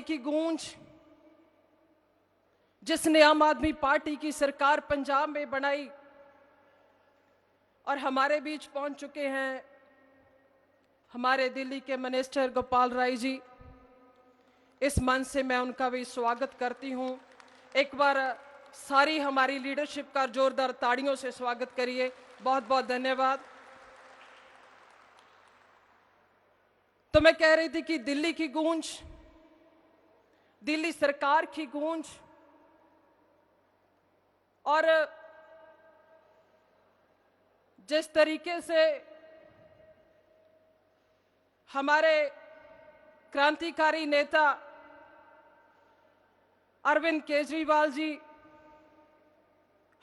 की गूंज जिसने आम आदमी पार्टी की सरकार पंजाब में बनाई और हमारे बीच पहुंच चुके हैं हमारे दिल्ली के मिनिस्टर गोपाल राय जी। इस मंच से मैं उनका भी स्वागत करती हूं। एक बार सारी हमारी लीडरशिप का जोरदार ताड़ियों से स्वागत करिए। बहुत बहुत धन्यवाद। तो मैं कह रही थी कि दिल्ली की गूंज, दिल्ली सरकार की गूंज और जिस तरीके से हमारे क्रांतिकारी नेता अरविंद केजरीवाल जी,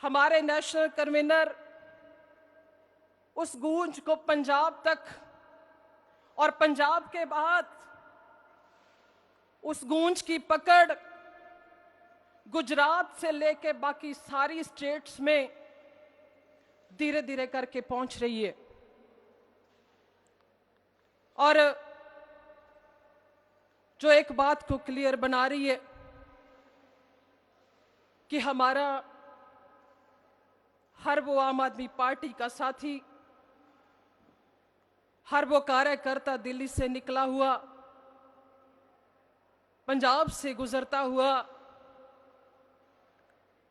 हमारे नेशनल कन्वीनर, उस गूंज को पंजाब तक और पंजाब के बाद उस गूंज की पकड़ गुजरात से लेके बाकी सारी स्टेट्स में धीरे धीरे करके पहुंच रही है। और जो एक बात को क्लियर बना रही है कि हमारा हर वो आम आदमी पार्टी का साथी, हर वो कार्यकर्ता दिल्ली से निकला हुआ, पंजाब से गुजरता हुआ,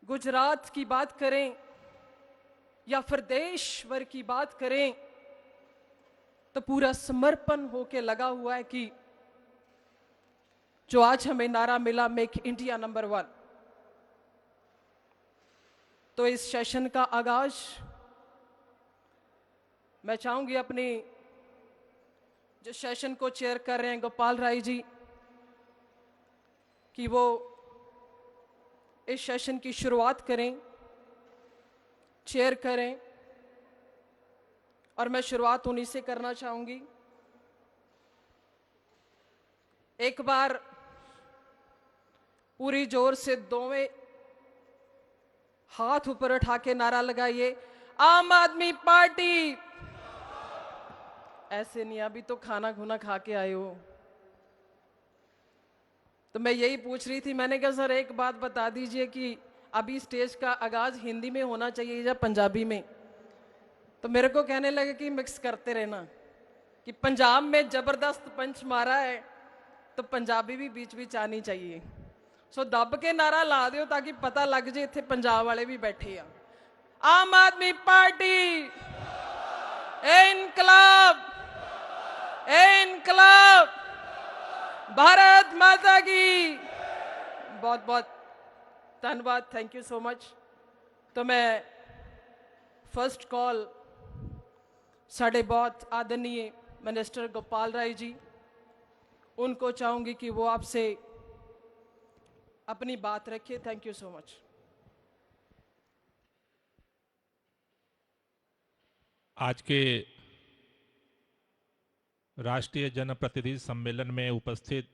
गुजरात की बात करें या फिर देश भर की बात करें, तो पूरा समर्पण होके लगा हुआ है कि जो आज हमें नारा मिला, मेक इंडिया नंबर 1। तो इस सेशन का आगाज मैं चाहूंगी अपनी जो सेशन को चेयर कर रहे हैं गोपाल राय जी, कि वो इस सेशन की शुरुआत करें, चेयर करें। और मैं शुरुआत उन्हीं से करना चाहूंगी। एक बार पूरी जोर से दोवें हाथ ऊपर उठा के नारा लगाइए, आम आदमी पार्टी। ऐसे नहीं, अभी तो खाना खुना खा के आए हो। तो मैं यही पूछ रही थी, मैंने कहा सर एक बात बता दीजिए कि अभी स्टेज का आगाज हिंदी में होना चाहिए या पंजाबी में। तो मेरे को कहने लगे कि मिक्स करते रहना, कि पंजाब में जबरदस्त पंच मारा है तो पंजाबी भी बीच बीच आनी चाहिए। सो दब के नारा ला दियो ताकि पता लग जाए इत्थे पंजाब वाले भी बैठे आ। आम आदमी पार्टी इनकलाब, इनकलाब, भारत माता की। बहुत बहुत धन्यवाद, थैंक यू सो मच। तो मैं फर्स्ट कॉल साढ़े बहुत आदरणीय मिनिस्टर गोपाल राय जी, उनको चाहूंगी कि वो आपसे अपनी बात रखिए। Thank you so much. आज के राष्ट्रीय जनप्रतिनिधि सम्मेलन में उपस्थित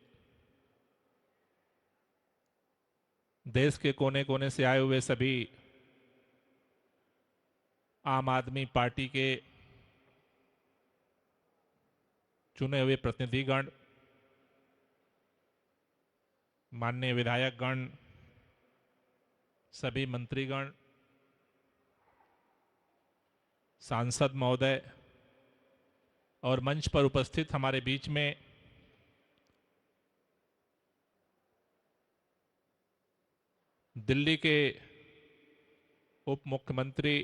देश के कोने कोने से आए हुए सभी आम आदमी पार्टी के चुने हुए प्रतिनिधिगण, माननीय विधायकगण, सभी मंत्रीगण, सांसद महोदय और मंच पर उपस्थित हमारे बीच में दिल्ली के उप मुख्यमंत्री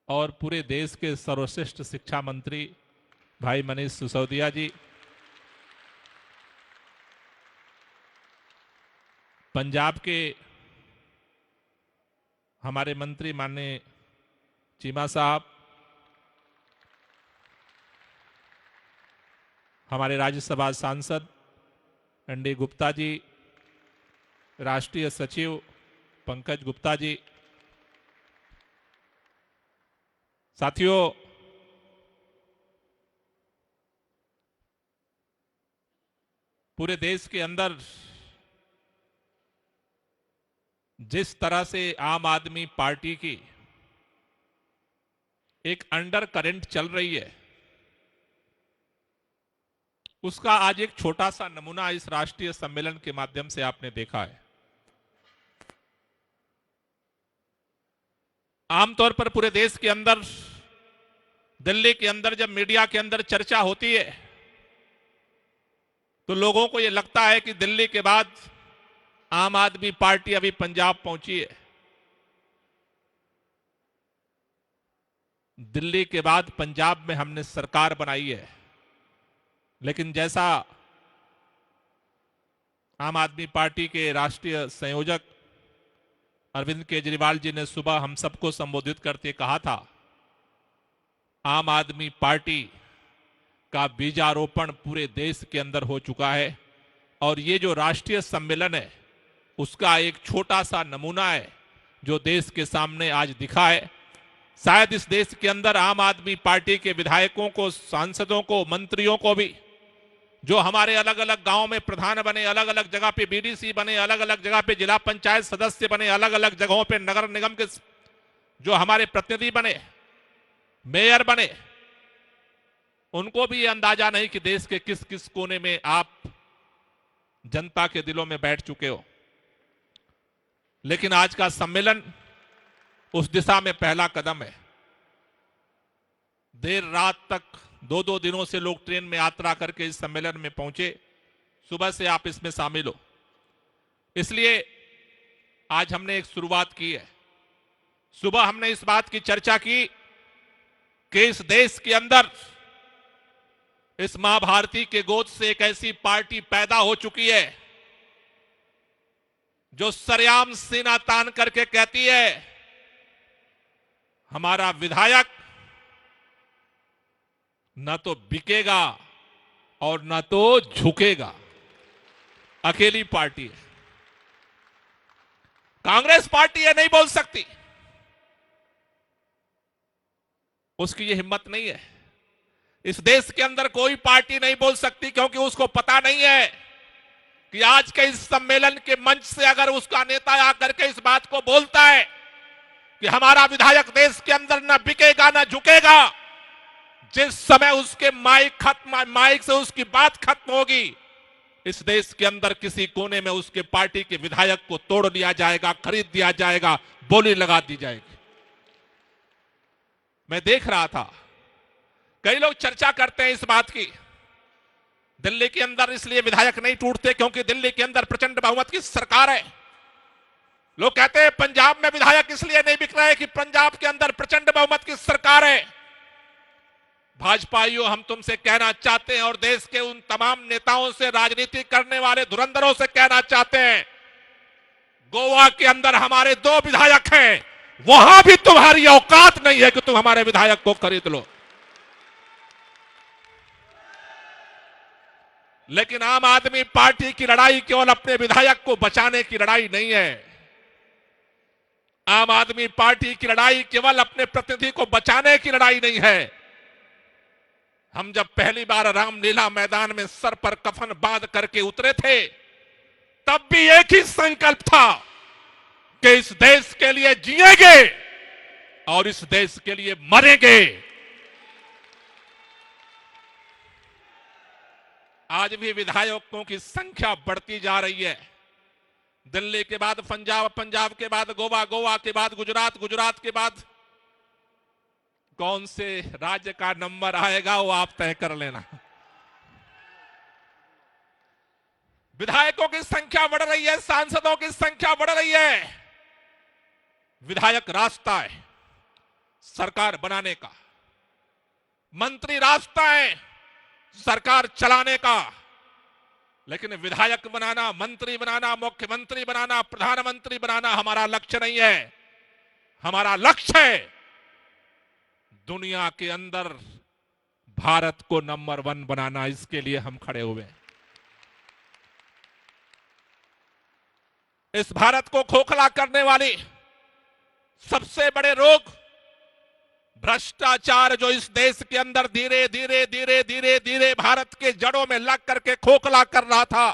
और पूरे देश के सर्वश्रेष्ठ शिक्षा मंत्री भाई मनीष सिसोदिया जी, पंजाब के हमारे मंत्री माननीय चीमा साहब, हमारे राज्यसभा सांसद एनडी गुप्ता जी, राष्ट्रीय सचिव पंकज गुप्ता जी, साथियों, पूरे देश के अंदर जिस तरह से आम आदमी पार्टी की एक अंडर करंट चल रही है, उसका आज एक छोटा सा नमूना इस राष्ट्रीय सम्मेलन के माध्यम से आपने देखा है। आमतौर पर पूरे देश के अंदर, दिल्ली के अंदर जब मीडिया के अंदर चर्चा होती है तो लोगों को यह लगता है कि दिल्ली के बाद आम आदमी पार्टी अभी पंजाब पहुंची है। दिल्ली के बाद पंजाब में हमने सरकार बनाई है, लेकिन जैसा आम आदमी पार्टी के राष्ट्रीय संयोजक अरविंद केजरीवाल जी ने सुबह हम सबको संबोधित करते कहा था, आम आदमी पार्टी का बीजारोपण पूरे देश के अंदर हो चुका है और ये जो राष्ट्रीय सम्मेलन है उसका एक छोटा सा नमूना है जो देश के सामने आज दिखा है। शायद इस देश के अंदर आम आदमी पार्टी के विधायकों को, सांसदों को, मंत्रियों को भी, जो हमारे अलग अलग गांव में प्रधान बने, अलग अलग जगह पे बीडीसी बने, अलग अलग जगह पे जिला पंचायत सदस्य बने, अलग अलग जगहों पे नगर निगम के जो हमारे प्रतिनिधि बने, मेयर बने, उनको भी ये अंदाजा नहीं कि देश के किस किस कोने में आप जनता के दिलों में बैठ चुके हो। लेकिन आज का सम्मेलन उस दिशा में पहला कदम है। देर रात तक 2-2 दिनों से लोग ट्रेन में यात्रा करके इस सम्मेलन में पहुंचे। सुबह से आप इसमें शामिल हो, इसलिए आज हमने एक शुरुआत की है। सुबह हमने इस बात की चर्चा की कि इस देश के अंदर इस मां भारती के गोद से एक ऐसी पार्टी पैदा हो चुकी है जो सरेआम सीना तान करके कहती है, हमारा विधायक न तो बिकेगा और न तो झुकेगा। अकेली पार्टी है। कांग्रेस पार्टी ये नहीं बोल सकती, उसकी ये हिम्मत नहीं है। इस देश के अंदर कोई पार्टी नहीं बोल सकती, क्योंकि उसको पता नहीं है कि आज के इस सम्मेलन के मंच से अगर उसका नेता आकर के इस बात को बोलता है कि हमारा विधायक देश के अंदर न बिकेगा न झुकेगा, जिस समय उसके माइक से उसकी बात खत्म होगी, इस देश के अंदर किसी कोने में उसके पार्टी के विधायक को तोड़ लिया जाएगा, खरीद दिया जाएगा, बोली लगा दी जाएगी। मैं देख रहा था कई लोग चर्चा करते हैं इस बात की, दिल्ली के अंदर इसलिए विधायक नहीं टूटते क्योंकि दिल्ली के अंदर प्रचंड बहुमत की सरकार है। लोग कहते हैं पंजाब में विधायक इसलिए नहीं बिक रहे कि पंजाब के अंदर प्रचंड बहुमत की सरकार है। भाजपाइयों, हम तुमसे कहना चाहते हैं और देश के उन तमाम नेताओं से, राजनीति करने वाले धुरंधरों से कहना चाहते हैं, गोवा के अंदर हमारे 2 विधायक हैं, वहां भी तुम्हारी औकात नहीं है कि तुम हमारे विधायक को खरीद लो। लेकिन आम आदमी पार्टी की लड़ाई केवल अपने विधायक को बचाने की लड़ाई नहीं है। आम आदमी पार्टी की लड़ाई केवल अपने प्रतिनिधि को बचाने की लड़ाई नहीं है। हम जब पहली बार रामलीला मैदान में सर पर कफन बांध करके उतरे थे, तब भी एक ही संकल्प था कि इस देश के लिए जिएंगे और इस देश के लिए मरेंगे। आज भी विधायकों की संख्या बढ़ती जा रही है। दिल्ली के बाद पंजाब, पंजाब के बाद गोवा, गोवा के बाद गुजरात, गुजरात के बाद कौन से राज्य का नंबर आएगा वो आप तय कर लेना। विधायकों की संख्या बढ़ रही है, सांसदों की संख्या बढ़ रही है। विधायक रास्ता है सरकार बनाने का, मंत्री रास्ता है सरकार चलाने का, लेकिन विधायक बनाना, मंत्री बनाना, मुख्यमंत्री बनाना, प्रधानमंत्री बनाना हमारा लक्ष्य नहीं है। हमारा लक्ष्य है दुनिया के अंदर भारत को नंबर 1 बनाना। इसके लिए हम खड़े हुए हैं। इस भारत को खोखला करने वाली सबसे बड़े रोग भ्रष्टाचार, जो इस देश के अंदर धीरे धीरे धीरे धीरे धीरे भारत के जड़ों में लग करके खोखला कर रहा था,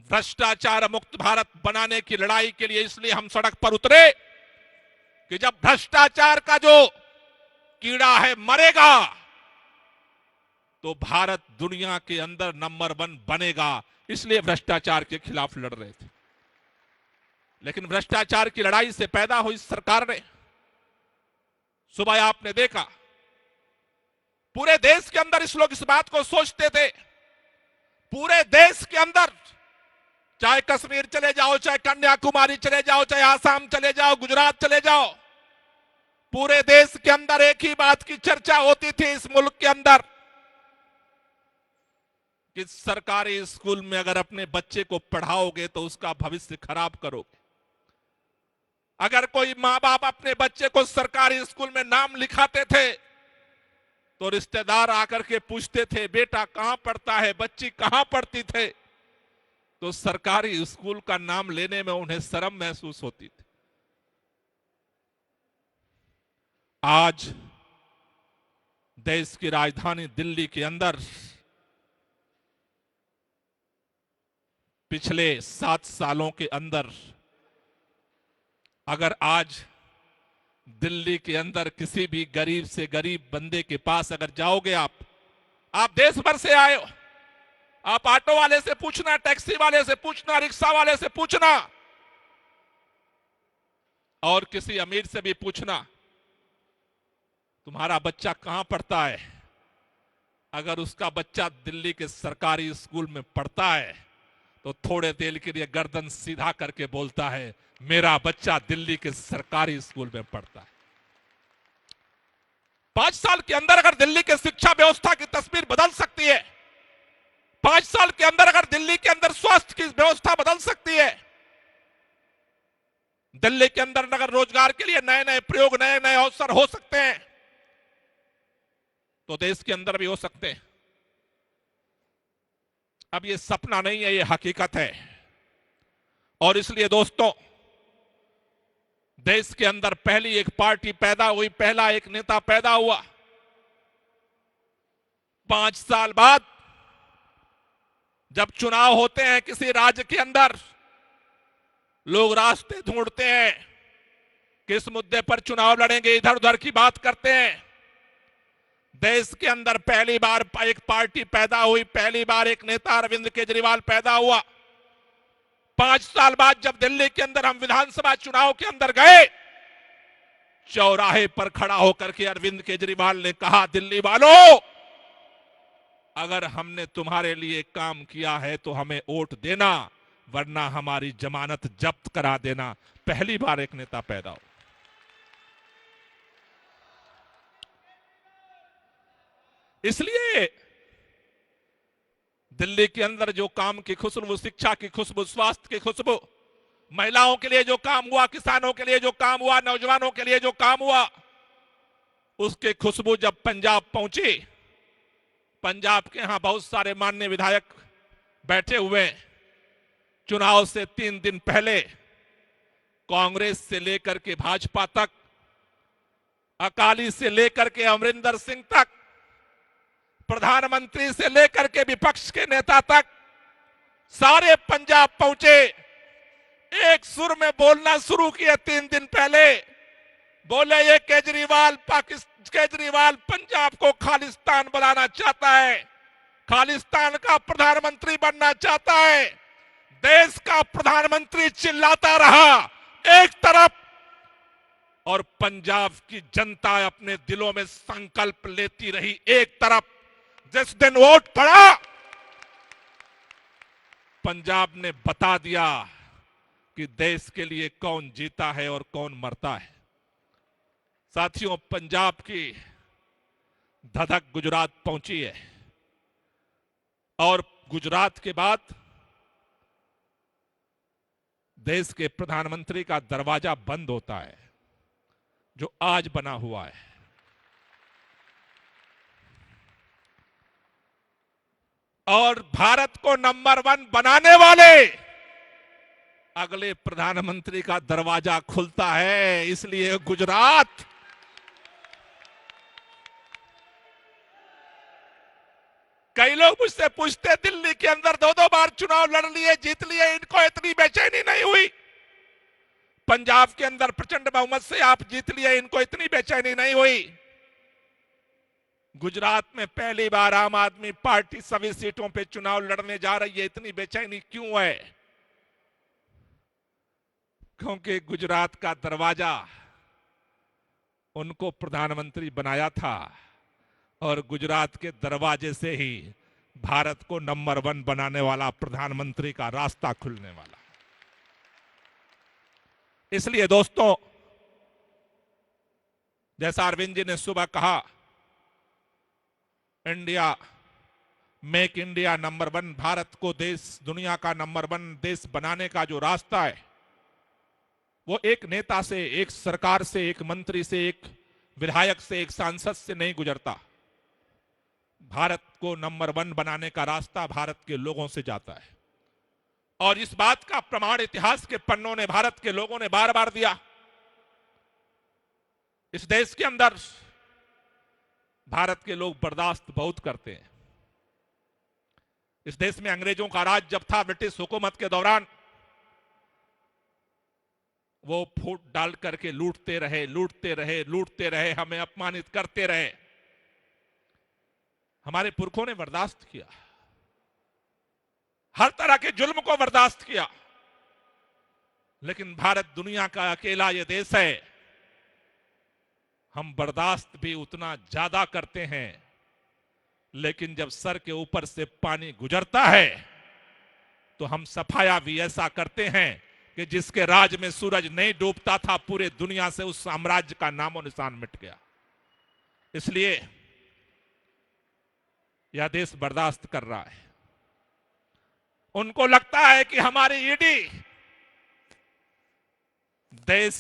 भ्रष्टाचार मुक्त भारत बनाने की लड़ाई के लिए इसलिए हम सड़क पर उतरे कि जब भ्रष्टाचार का जो कीड़ा है मरेगा तो भारत दुनिया के अंदर नंबर 1 बनेगा। इसलिए भ्रष्टाचार के खिलाफ लड़ रहे थे। लेकिन भ्रष्टाचार की लड़ाई से पैदा हुई सरकार ने, सुबह आपने देखा पूरे देश के अंदर इस लोग इस बात को सोचते थे, पूरे देश के अंदर चाहे कश्मीर चले जाओ, चाहे कन्याकुमारी चले जाओ, चाहे आसाम चले जाओ, गुजरात चले जाओ, पूरे देश के अंदर एक ही बात की चर्चा होती थी इस मुल्क के अंदर कि सरकारी स्कूल में अगर अपने बच्चे को पढ़ाओगे तो उसका भविष्य खराब करोगे। अगर कोई मां बाप अपने बच्चे को सरकारी स्कूल में नाम लिखाते थे तो रिश्तेदार आकर के पूछते थे बेटा कहां पढ़ता है, बच्ची कहां पढ़ती थे, तो सरकारी स्कूल का नाम लेने में उन्हें शर्म महसूस होती थी। आज देश की राजधानी दिल्ली के अंदर पिछले 7 सालों के अंदर अगर आज दिल्ली के अंदर किसी भी गरीब से गरीब बंदे के पास अगर जाओगे, आप देश भर से आए हो, आप ऑटो वाले से पूछना, टैक्सी वाले से पूछना, रिक्शा वाले से पूछना और किसी अमीर से भी पूछना तुम्हारा बच्चा कहां पढ़ता है। अगर उसका बच्चा दिल्ली के सरकारी स्कूल में पढ़ता है तो थोड़े देर के लिए गर्दन सीधा करके बोलता है मेरा बच्चा दिल्ली के सरकारी स्कूल में पढ़ता है। 5 साल के अंदर अगर दिल्ली के शिक्षा व्यवस्था की तस्वीर बदल सकती है, 5 साल के अंदर अगर दिल्ली के अंदर स्वास्थ्य की व्यवस्था बदल सकती है, दिल्ली के अंदर अगर रोजगार के लिए नए नए प्रयोग, नए नए अवसर हो सकते हैं तो देश के अंदर भी हो सकते हैं। अब ये सपना नहीं है, ये हकीकत है। और इसलिए दोस्तों, देश के अंदर पहली एक पार्टी पैदा हुई, पहला एक नेता पैदा हुआ। 5 साल बाद जब चुनाव होते हैं किसी राज्य के अंदर, लोग रास्ते ढूंढते हैं किस मुद्दे पर चुनाव लड़ेंगे, इधर उधर की बात करते हैं। देश के अंदर पहली बार एक पार्टी पैदा हुई, पहली बार एक नेता अरविंद केजरीवाल पैदा हुआ। 5 साल बाद जब दिल्ली के अंदर हम विधानसभा चुनाव के अंदर गए, चौराहे पर खड़ा होकर के अरविंद केजरीवाल ने कहा दिल्ली वालों, अगर हमने तुम्हारे लिए काम किया है तो हमें वोट देना, वरना हमारी जमानत जब्त करा देना। पहली बार एक नेता पैदा हो। इसलिए दिल्ली के अंदर जो काम की खुशबू, शिक्षा की खुशबू, स्वास्थ्य की खुशबू, महिलाओं के लिए जो काम हुआ, किसानों के लिए जो काम हुआ, नौजवानों के लिए जो काम हुआ, उसकी खुशबू जब पंजाब पहुंची, पंजाब के यहां बहुत सारे माननीय विधायक बैठे हुए। चुनाव से 3 दिन पहले कांग्रेस से लेकर के भाजपा तक, अकाली से लेकर के अमरिंदर सिंह तक, प्रधानमंत्री से लेकर के विपक्ष के नेता तक सारे पंजाब पहुंचे। एक सुर में बोलना शुरू किए 3 दिन पहले। बोले ये केजरीवाल पंजाब को खालिस्तान बनाना चाहता है, खालिस्तान का प्रधानमंत्री बनना चाहता है। देश का प्रधानमंत्री चिल्लाता रहा एक तरफ, और पंजाब की जनता अपने दिलों में संकल्प लेती रही एक तरफ। जिस दिन वोट पड़ा, पंजाब ने बता दिया कि देश के लिए कौन जीता है और कौन मरता है। साथियों, पंजाब की धधक गुजरात पहुंची है, और गुजरात के बाद देश के प्रधानमंत्री का दरवाजा बंद होता है, जो आज बना हुआ है। और भारत को नंबर 1 बनाने वाले अगले प्रधानमंत्री का दरवाजा खुलता है। इसलिए गुजरात कई लोग मुझसे पूछते, दिल्ली के अंदर 2-2 बार चुनाव लड़ लिए, जीत लिए, इनको इतनी बेचैनी नहीं हुई? पंजाब के अंदर प्रचंड बहुमत से आप जीत लिए, इनको इतनी बेचैनी नहीं हुई? गुजरात में पहली बार आम आदमी पार्टी सभी सीटों पे चुनाव लड़ने जा रही है। इतनी बेचैनी क्यों है? क्योंकि गुजरात का दरवाजा उनको प्रधानमंत्री बनाया था और गुजरात के दरवाजे से ही भारत को नंबर 1 बनाने वाला प्रधानमंत्री का रास्ता खुलने वाला। इसलिए दोस्तों, जैसा अरविंद जी ने सुबह कहा, India make India number 1, Bharat को देश, दुनिया का नंबर 1 देश बनाने का जो रास्ता है वो एक नेता से, एक सरकार से, एक मंत्री से, एक विधायक से, एक सांसद से नहीं गुजरता। भारत को नंबर 1 बनाने का रास्ता भारत के लोगों से जाता है और इस बात का प्रमाण इतिहास के पन्नों ने, भारत के लोगों ने बार बार दिया। इस देश के अंदर भारत के लोग बर्दाश्त बहुत करते हैं। इस देश में अंग्रेजों का राज जब था, ब्रिटिश हुकूमत के दौरान, वो फूट डाल करके लूटते रहे, लूटते रहे, लूटते रहे, हमें अपमानित करते रहे। हमारे पुरखों ने बर्दाश्त किया, हर तरह के जुल्म को बर्दाश्त किया। लेकिन भारत दुनिया का अकेला ये देश है, हम बर्दाश्त भी उतना ज्यादा करते हैं, लेकिन जब सर के ऊपर से पानी गुजरता है तो हम सफाया भी ऐसा करते हैं कि जिसके राज में सूरज नहीं डूबता था, पूरे दुनिया से उस साम्राज्य का नामो निशान मिट गया। इसलिए यह देश बर्दाश्त कर रहा है। उनको लगता है कि हमारी ईडी देश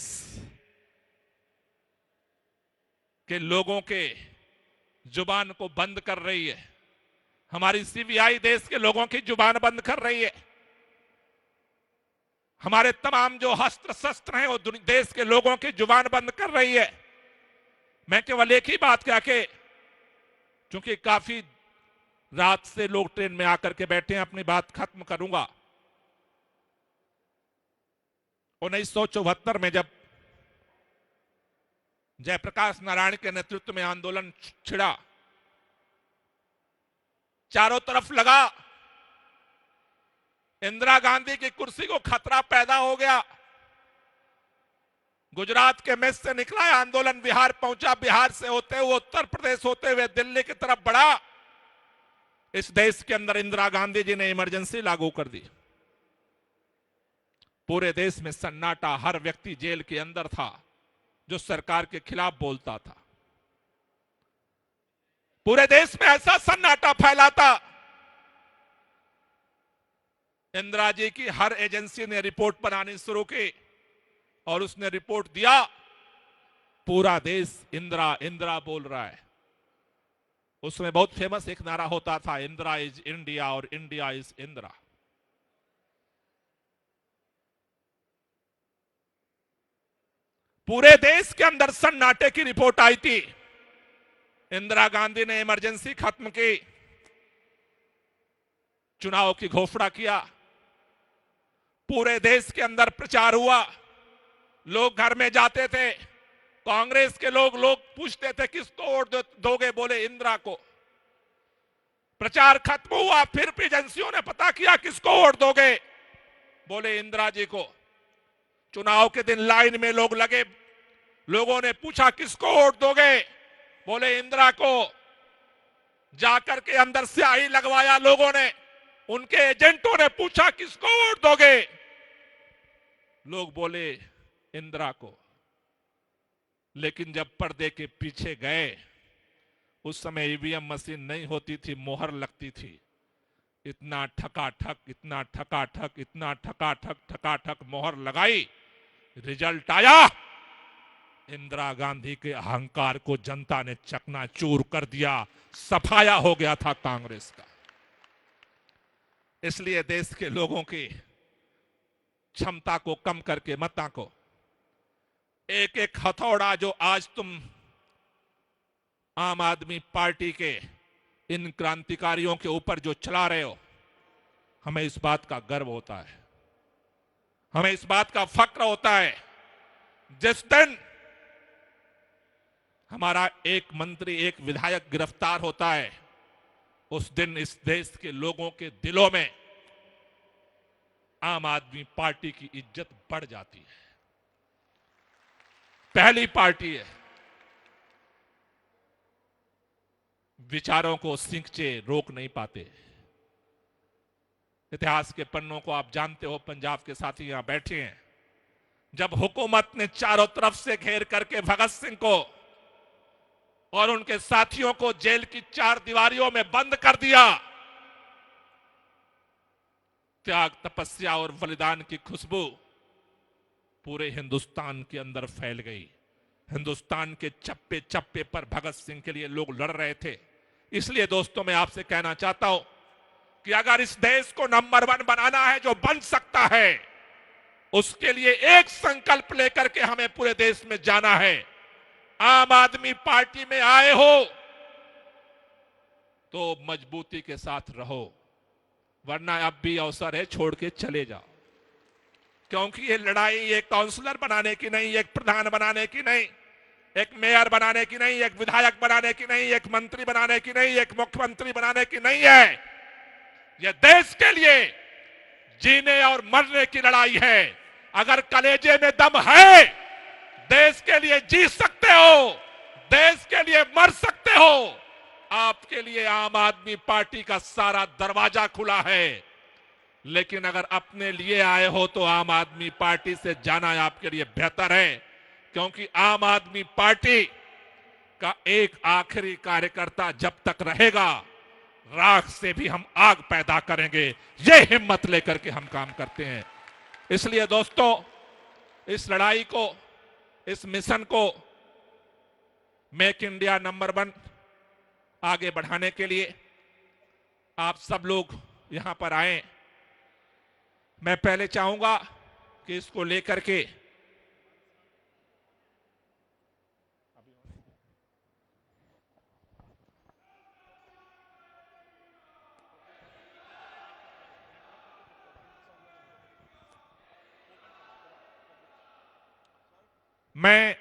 के लोगों के जुबान को बंद कर रही है, हमारी सीबीआई देश के लोगों की जुबान बंद कर रही है, हमारे तमाम जो अस्त्र शस्त्र हैं वो देश के लोगों की जुबान बंद कर रही है। मैं केवल एक ही बात कह के, क्योंकि काफी रात से लोग ट्रेन में आकर के बैठे हैं, अपनी बात खत्म करूंगा। 1974 में जब जयप्रकाश नारायण के नेतृत्व में आंदोलन छिड़ा, चारों तरफ लगा इंदिरा गांधी की कुर्सी को खतरा पैदा हो गया। गुजरात के मेष से निकला आंदोलन बिहार पहुंचा, बिहार से होते हुए उत्तर प्रदेश होते हुए दिल्ली की तरफ बढ़ा। इस देश के अंदर इंदिरा गांधी जी ने इमरजेंसी लागू कर दी। पूरे देश में सन्नाटा, हर व्यक्ति जेल के अंदर था जो सरकार के खिलाफ बोलता था। पूरे देश में ऐसा सन्नाटा फैला था, इंदिरा जी की हर एजेंसी ने रिपोर्ट बनानी शुरू की और उसने रिपोर्ट दिया, पूरा देश इंदिरा इंदिरा बोल रहा है। उसमें बहुत फेमस एक नारा होता था, इंदिरा इज इंडिया और इंडिया इज इंदिरा। पूरे देश के अंदर सन्नाटे की रिपोर्ट आई थी। इंदिरा गांधी ने इमरजेंसी खत्म की, चुनाव की घोषणा किया, पूरे देश के अंदर प्रचार हुआ, लोग घर में जाते थे, कांग्रेस के लोग पूछते थे किसको वोट दोगे, बोले इंदिरा को। प्रचार खत्म हुआ, फिर भी एजेंसियों ने पता किया किसको वोट दोगे, बोले इंदिरा जी को। चुनाव के दिन लाइन में लोग लगे, लोगों ने पूछा किसको वोट दोगे, बोले इंदिरा को। जाकर के अंदर स्याही लगवाया लोगों ने, उनके एजेंटों ने पूछा किसको वोट दोगे, लोग बोले इंदिरा को। लेकिन जब पर्दे के पीछे गए, उस समय ईवीएम मशीन नहीं होती थी, मोहर लगती थी। इतना ठकाठक, इतना ठकाठक, इतना ठकाठक, ठकाठक मोहर लगाई, रिजल्ट आया, इंदिरा गांधी के अहंकार को जनता ने चकनाचूर कर दिया, सफाया हो गया था कांग्रेस का। इसलिए देश के लोगों की क्षमता को कम करके, मता को एक एक हथौड़ा जो आज तुम आम आदमी पार्टी के इन क्रांतिकारियों के ऊपर जो चला रहे हो, हमें इस बात का गर्व होता है, हमें इस बात का फक्र होता है। जिस दिन हमारा एक मंत्री, एक विधायक गिरफ्तार होता है, उस दिन इस देश के लोगों के दिलों में आम आदमी पार्टी की इज्जत बढ़ जाती है। पहली पार्टी है, विचारों को सिंचे रोक नहीं पाते। इतिहास के पन्नों को आप जानते हो, पंजाब के साथी यहां बैठे हैं, जब हुकूमत ने चारों तरफ से घेर करके भगत सिंह को और उनके साथियों को जेल की 4 दीवारियों में बंद कर दिया, त्याग, तपस्या और बलिदान की खुशबू पूरे हिंदुस्तान के अंदर फैल गई। हिंदुस्तान के चप्पे चप्पे पर भगत सिंह के लिए लोग लड़ रहे थे। इसलिए दोस्तों, मैं आपसे कहना चाहता हूं कि अगर इस देश को नंबर 1 बनाना है, जो बन सकता है, उसके लिए एक संकल्प लेकर के हमें पूरे देश में जाना है। आम आदमी पार्टी में आए हो तो मजबूती के साथ रहो, वरना अब भी अवसर है, छोड़ के चले जाओ। क्योंकि ये लड़ाई एक काउंसलर बनाने की नहीं, एक प्रधान बनाने की नहीं, एक मेयर बनाने की नहीं, एक विधायक बनाने की नहीं, एक मंत्री बनाने की नहीं, एक मुख्यमंत्री बनाने की नहीं है। यह देश के लिए जीने और मरने की लड़ाई है। अगर कलेजे में दम है, देश के लिए जी सकते हो, देश के लिए मर सकते हो। आपके लिए आम आदमी पार्टी का सारा दरवाजा खुला है। लेकिन अगर अपने लिए आए हो तो आम आदमी पार्टी से जाना आपके लिए बेहतर है, क्योंकि आम आदमी पार्टी का एक आखिरी कार्यकर्ता जब तक रहेगा, राख से भी हम आग पैदा करेंगे। ये हिम्मत लेकर के हम काम करते हैं। इसलिए दोस्तों, इस लड़ाई को, इस मिशन को मेक इंडिया नंबर 1 आगे बढ़ाने के लिए आप सब लोग यहां पर आए। मैं पहले चाहूंगा कि इसको लेकर के मैं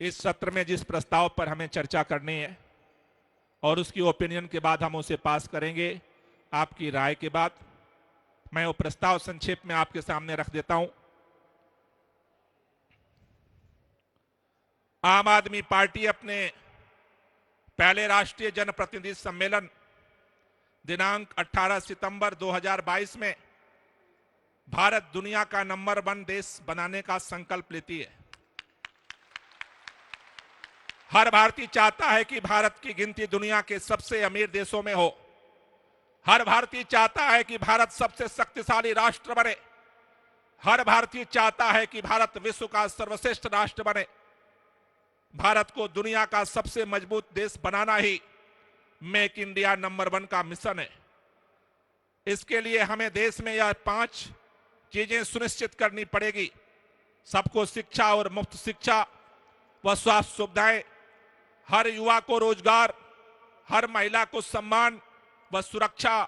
इस सत्र में जिस प्रस्ताव पर हमें चर्चा करनी है और उसकी ओपिनियन के बाद हम उसे पास करेंगे, आपकी राय के बाद मैं वो प्रस्ताव संक्षेप में आपके सामने रख देता हूं। आम आदमी पार्टी अपने पहले राष्ट्रीय जनप्रतिनिधि सम्मेलन दिनांक 18 सितंबर 2022 में भारत दुनिया का नंबर 1 देश बनाने का संकल्प लेती है। हर भारतीय चाहता है कि भारत की गिनती दुनिया के सबसे अमीर देशों में हो। हर भारतीय चाहता है कि भारत सबसे शक्तिशाली राष्ट्र बने। हर भारतीय चाहता है कि भारत विश्व का सर्वश्रेष्ठ राष्ट्र बने। भारत को दुनिया का सबसे मजबूत देश बनाना ही मेक इंडिया नंबर 1 का मिशन है। इसके लिए हमें देश में यह 5 चीजें सुनिश्चित करनी पड़ेगी। सबको शिक्षा और मुफ्त शिक्षा व स्वास्थ्य सुविधाएं, हर युवा को रोजगार, हर महिला को सम्मान व सुरक्षा,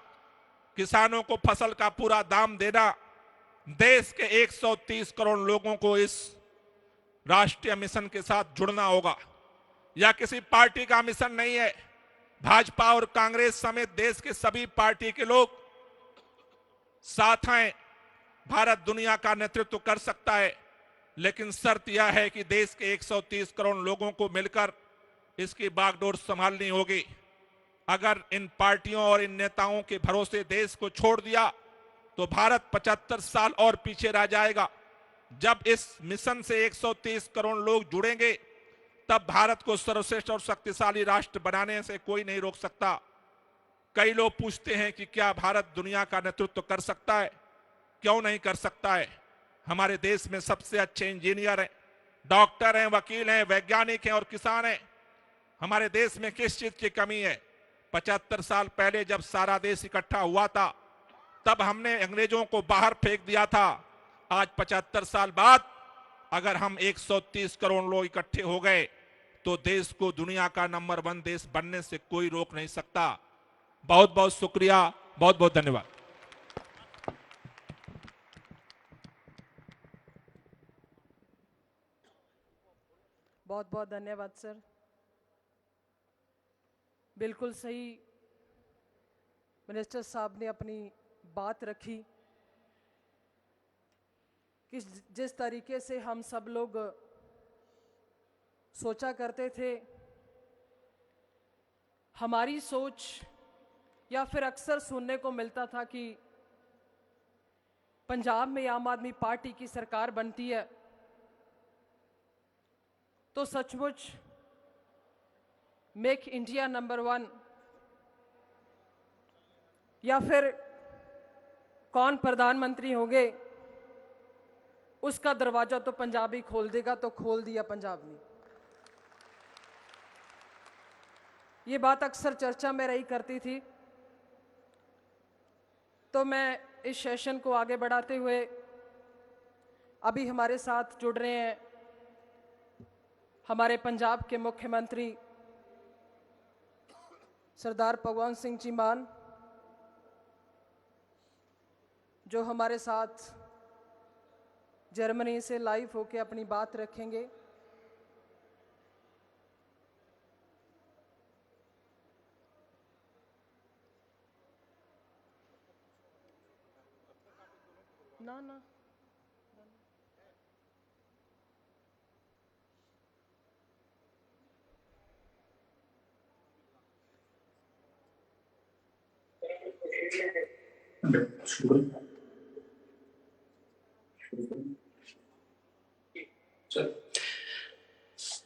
किसानों को फसल का पूरा दाम देना। देश के 130 करोड़ लोगों को इस राष्ट्रीय मिशन के साथ जुड़ना होगा। यह किसी पार्टी का मिशन नहीं है। भाजपा और कांग्रेस समेत देश के सभी पार्टी के लोग साथ हैं। भारत दुनिया का नेतृत्व कर सकता है, लेकिन शर्त यह है कि देश के 130 करोड़ लोगों को मिलकर इसकी बागडोर संभालनी होगी। अगर इन पार्टियों और इन नेताओं के भरोसे देश को छोड़ दिया तो भारत 75 साल और पीछे रह जाएगा। जब इस मिशन से 130 करोड़ लोग जुड़ेंगे, तब भारत को सर्वश्रेष्ठ और शक्तिशाली राष्ट्र बनाने से कोई नहीं रोक सकता। कई लोग पूछते हैं कि क्या भारत दुनिया का नेतृत्व कर सकता है? क्यों नहीं कर सकता है? हमारे देश में सबसे अच्छे इंजीनियर हैं, डॉक्टर हैं, वकील हैं, वैज्ञानिक हैं और किसान हैं। हमारे देश में किस चीज की कमी है? 75 साल पहले जब सारा देश इकट्ठा हुआ था, तब हमने अंग्रेजों को बाहर फेंक दिया था। आज 75 साल बाद अगर हम 130 करोड़ लोग इकट्ठे हो गए तो देश को दुनिया का नंबर 1 देश बनने से कोई रोक नहीं सकता। बहुत बहुत शुक्रिया, बहुत बहुत धन्यवाद। बहुत बहुत धन्यवाद सर। बिल्कुल सही मिनिस्टर साहब ने अपनी बात रखी कि जिस तरीके से हम सब लोग सोचा करते थे, हमारी सोच या फिर अक्सर सुनने को मिलता था कि पंजाब में आम आदमी पार्टी की सरकार बनती है तो सचमुच मेक इंडिया नंबर 1 या फिर कौन प्रधानमंत्री होंगे उसका दरवाजा तो पंजाब ही खोल देगा, तो खोल दिया पंजाब ने। ये बात अक्सर चर्चा में रही करती थी। तो मैं इस सेशन को आगे बढ़ाते हुए अभी हमारे साथ जुड़ रहे हैं हमारे पंजाब के मुख्यमंत्री सरदार भगवंत सिंह जी मान, जो हमारे साथ जर्मनी से लाइव होकर अपनी बात रखेंगे। ना ना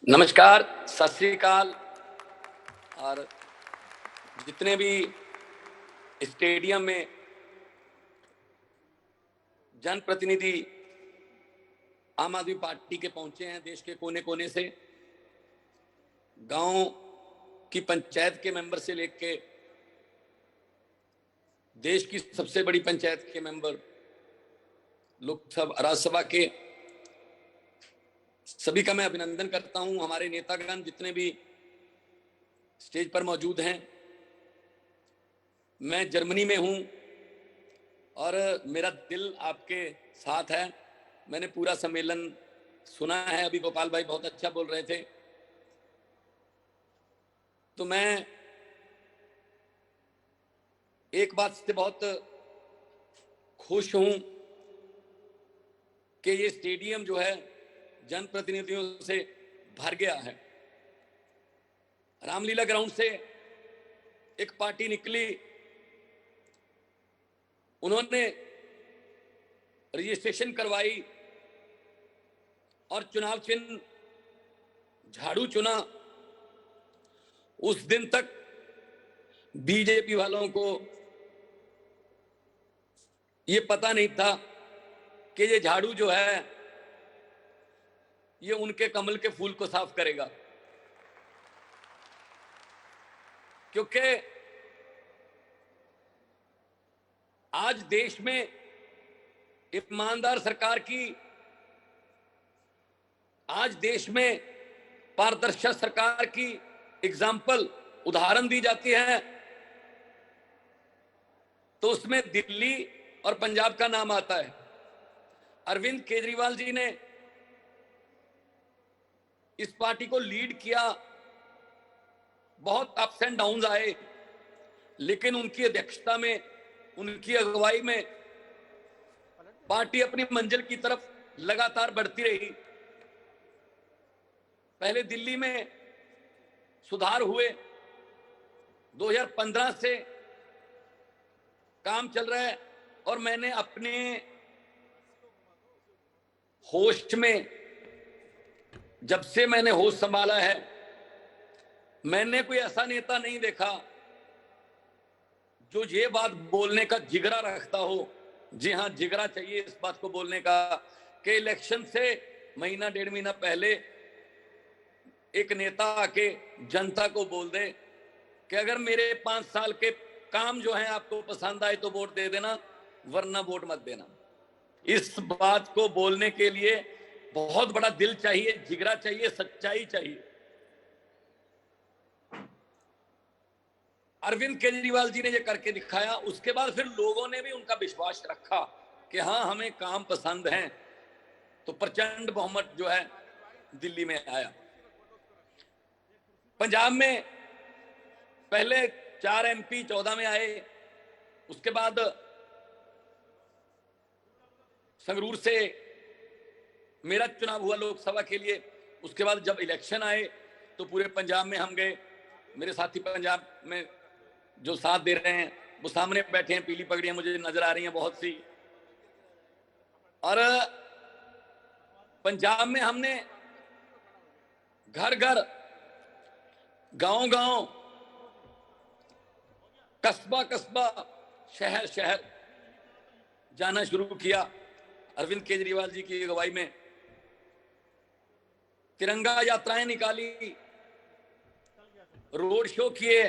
नमस्कार, सत श्री अकाल। और जितने भी स्टेडियम में जनप्रतिनिधि आम आदमी पार्टी के पहुंचे हैं, देश के कोने कोने से, गांव की पंचायत के मेंबर से लेके देश की सबसे बड़ी पंचायत के मेंबर, लोकसभा राज्यसभा के, सभी का मैं अभिनंदन करता हूं। हमारे नेतागण जितने भी स्टेज पर मौजूद हैं, मैं जर्मनी में हूं और मेरा दिल आपके साथ है। मैंने पूरा सम्मेलन सुना है, अभी गोपाल भाई बहुत अच्छा बोल रहे थे। तो मैं एक बात से बहुत खुश हूं कि ये स्टेडियम जो है जनप्रतिनिधियों से भर गया है। रामलीला ग्राउंड से एक पार्टी निकली, उन्होंने रजिस्ट्रेशन करवाई और चुनाव चिन्ह झाड़ू चुना। उस दिन तक बीजेपी वालों को ये पता नहीं था कि ये झाड़ू जो है ये उनके कमल के फूल को साफ करेगा, क्योंकि आज देश में ईमानदार सरकार की, आज देश में पारदर्शी सरकार की एग्जाम्पल, उदाहरण दी जाती है, तो उसमें दिल्ली और पंजाब का नाम आता है। अरविंद केजरीवाल जी ने इस पार्टी को लीड किया, बहुत अप्स एंड डाउन्स आए, लेकिन उनकी अध्यक्षता में, उनकी अगुवाई में पार्टी अपनी मंजिल की तरफ लगातार बढ़ती रही। पहले दिल्ली में सुधार हुए, 2015 से काम चल रहा है और मैंने अपने होस्ट में, जब से मैंने होश संभाला है, मैंने कोई ऐसा नेता नहीं देखा जो ये बात बोलने का जिगरा रखता हो। जी हां, जिगरा चाहिए इस बात को बोलने का कि इलेक्शन से महीना डेढ़ महीना पहले एक नेता आके जनता को बोल दे कि अगर मेरे 5 साल के काम जो हैं आपको पसंद आए तो वोट दे देना, वरना वोट मत देना। इस बात को बोलने के लिए बहुत बड़ा दिल चाहिए, जिगरा चाहिए, सच्चाई चाहिए। अरविंद केजरीवाल जी ने ये करके दिखाया। उसके बाद फिर लोगों ने भी उनका विश्वास रखा कि हाँ, हमें काम पसंद है, तो प्रचंड बहुमत जो है दिल्ली में आया। पंजाब में पहले 4 MP 14 में आए, उसके बाद संगरूर से मेरा चुनाव हुआ लोकसभा के लिए, उसके बाद जब इलेक्शन आए तो पूरे पंजाब में हम गए। मेरे साथी पंजाब में जो साथ दे रहे हैं वो सामने बैठे हैं, पीली पगड़ियां मुझे नजर आ रही हैं बहुत सी। और पंजाब में हमने घर घर, गांव गांव, कस्बा कस्बा, शहर शहर जाना शुरू किया। अरविंद केजरीवाल जी की अगुवाई में तिरंगा यात्राएं निकाली, रोड शो किए,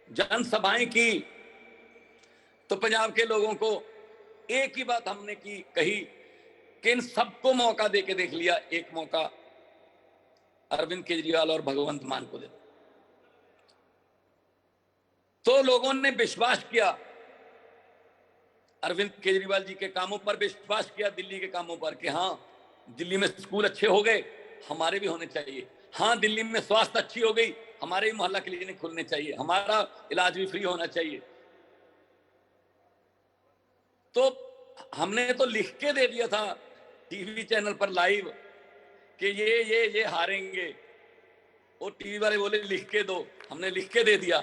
जनसभाएं की। तो पंजाब के लोगों को एक ही बात हमने कही कि इन सबको मौका देके देख लिया, एक मौका अरविंद केजरीवाल और भगवंत मान को दे। तो लोगों ने विश्वास किया, अरविंद केजरीवाल जी के कामों पर विश्वास किया, दिल्ली के कामों पर, कि हाँ दिल्ली में स्कूल अच्छे हो गए, हमारे भी होने चाहिए। हाँ दिल्ली में स्वास्थ्य अच्छी हो गई, हमारे भी मोहल्ला क्लिनिक खुलने चाहिए, हमारा इलाज भी फ्री होना चाहिए। तो हमने तो लिख के दे दिया था टीवी चैनल पर लाइव कि ये हारेंगे। वो टीवी वाले बोले लिख के दो, हमने लिख के दे दिया।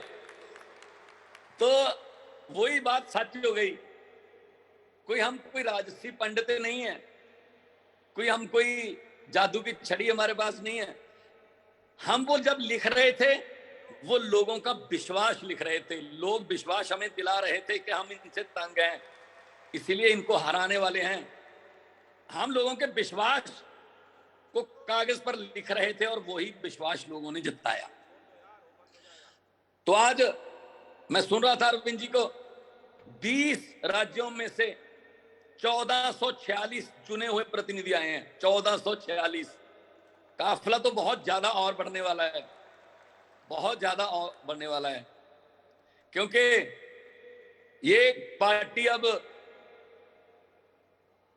तो वही बात सच हो गई। हम कोई राजसी पंडित नहीं है, कोई जादू की छड़ी हमारे पास नहीं है। हम वो जब लिख रहे थे वो लोगों का विश्वास लिख रहे थे, लोग विश्वास हमें दिला रहे थे कि हम इनसे तंग हैं, इसीलिए इनको हराने वाले हैं। हम लोगों के विश्वास को कागज पर लिख रहे थे और वही विश्वास लोगों ने जताया। तो आज मैं सुन रहा था अरविंद जी को, 20 राज्यों में से 1446 चुने हुए प्रतिनिधि आए हैं, 1446। काफिला तो बहुत ज्यादा और बढ़ने वाला है, बहुत ज्यादा और बढ़ने वाला है, क्योंकि ये पार्टी अब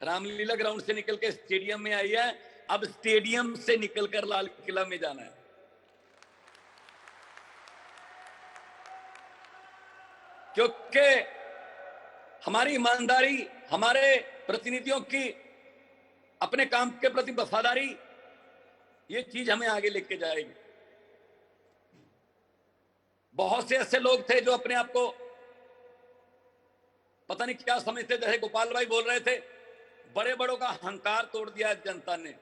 रामलीला ग्राउंड से निकल के स्टेडियम में आई है, अब स्टेडियम से निकलकर लाल किला में जाना है। क्योंकि हमारी ईमानदारी, हमारे प्रतिनिधियों की अपने काम के प्रति वफादारी, ये चीज हमें आगे लेके जाएगी। बहुत से ऐसे लोग थे जो अपने आप को पता नहीं क्या समझते, जैसे गोपाल भाई बोल रहे थे, बड़े बड़ों का अहंकार तोड़ दिया है जनता ने,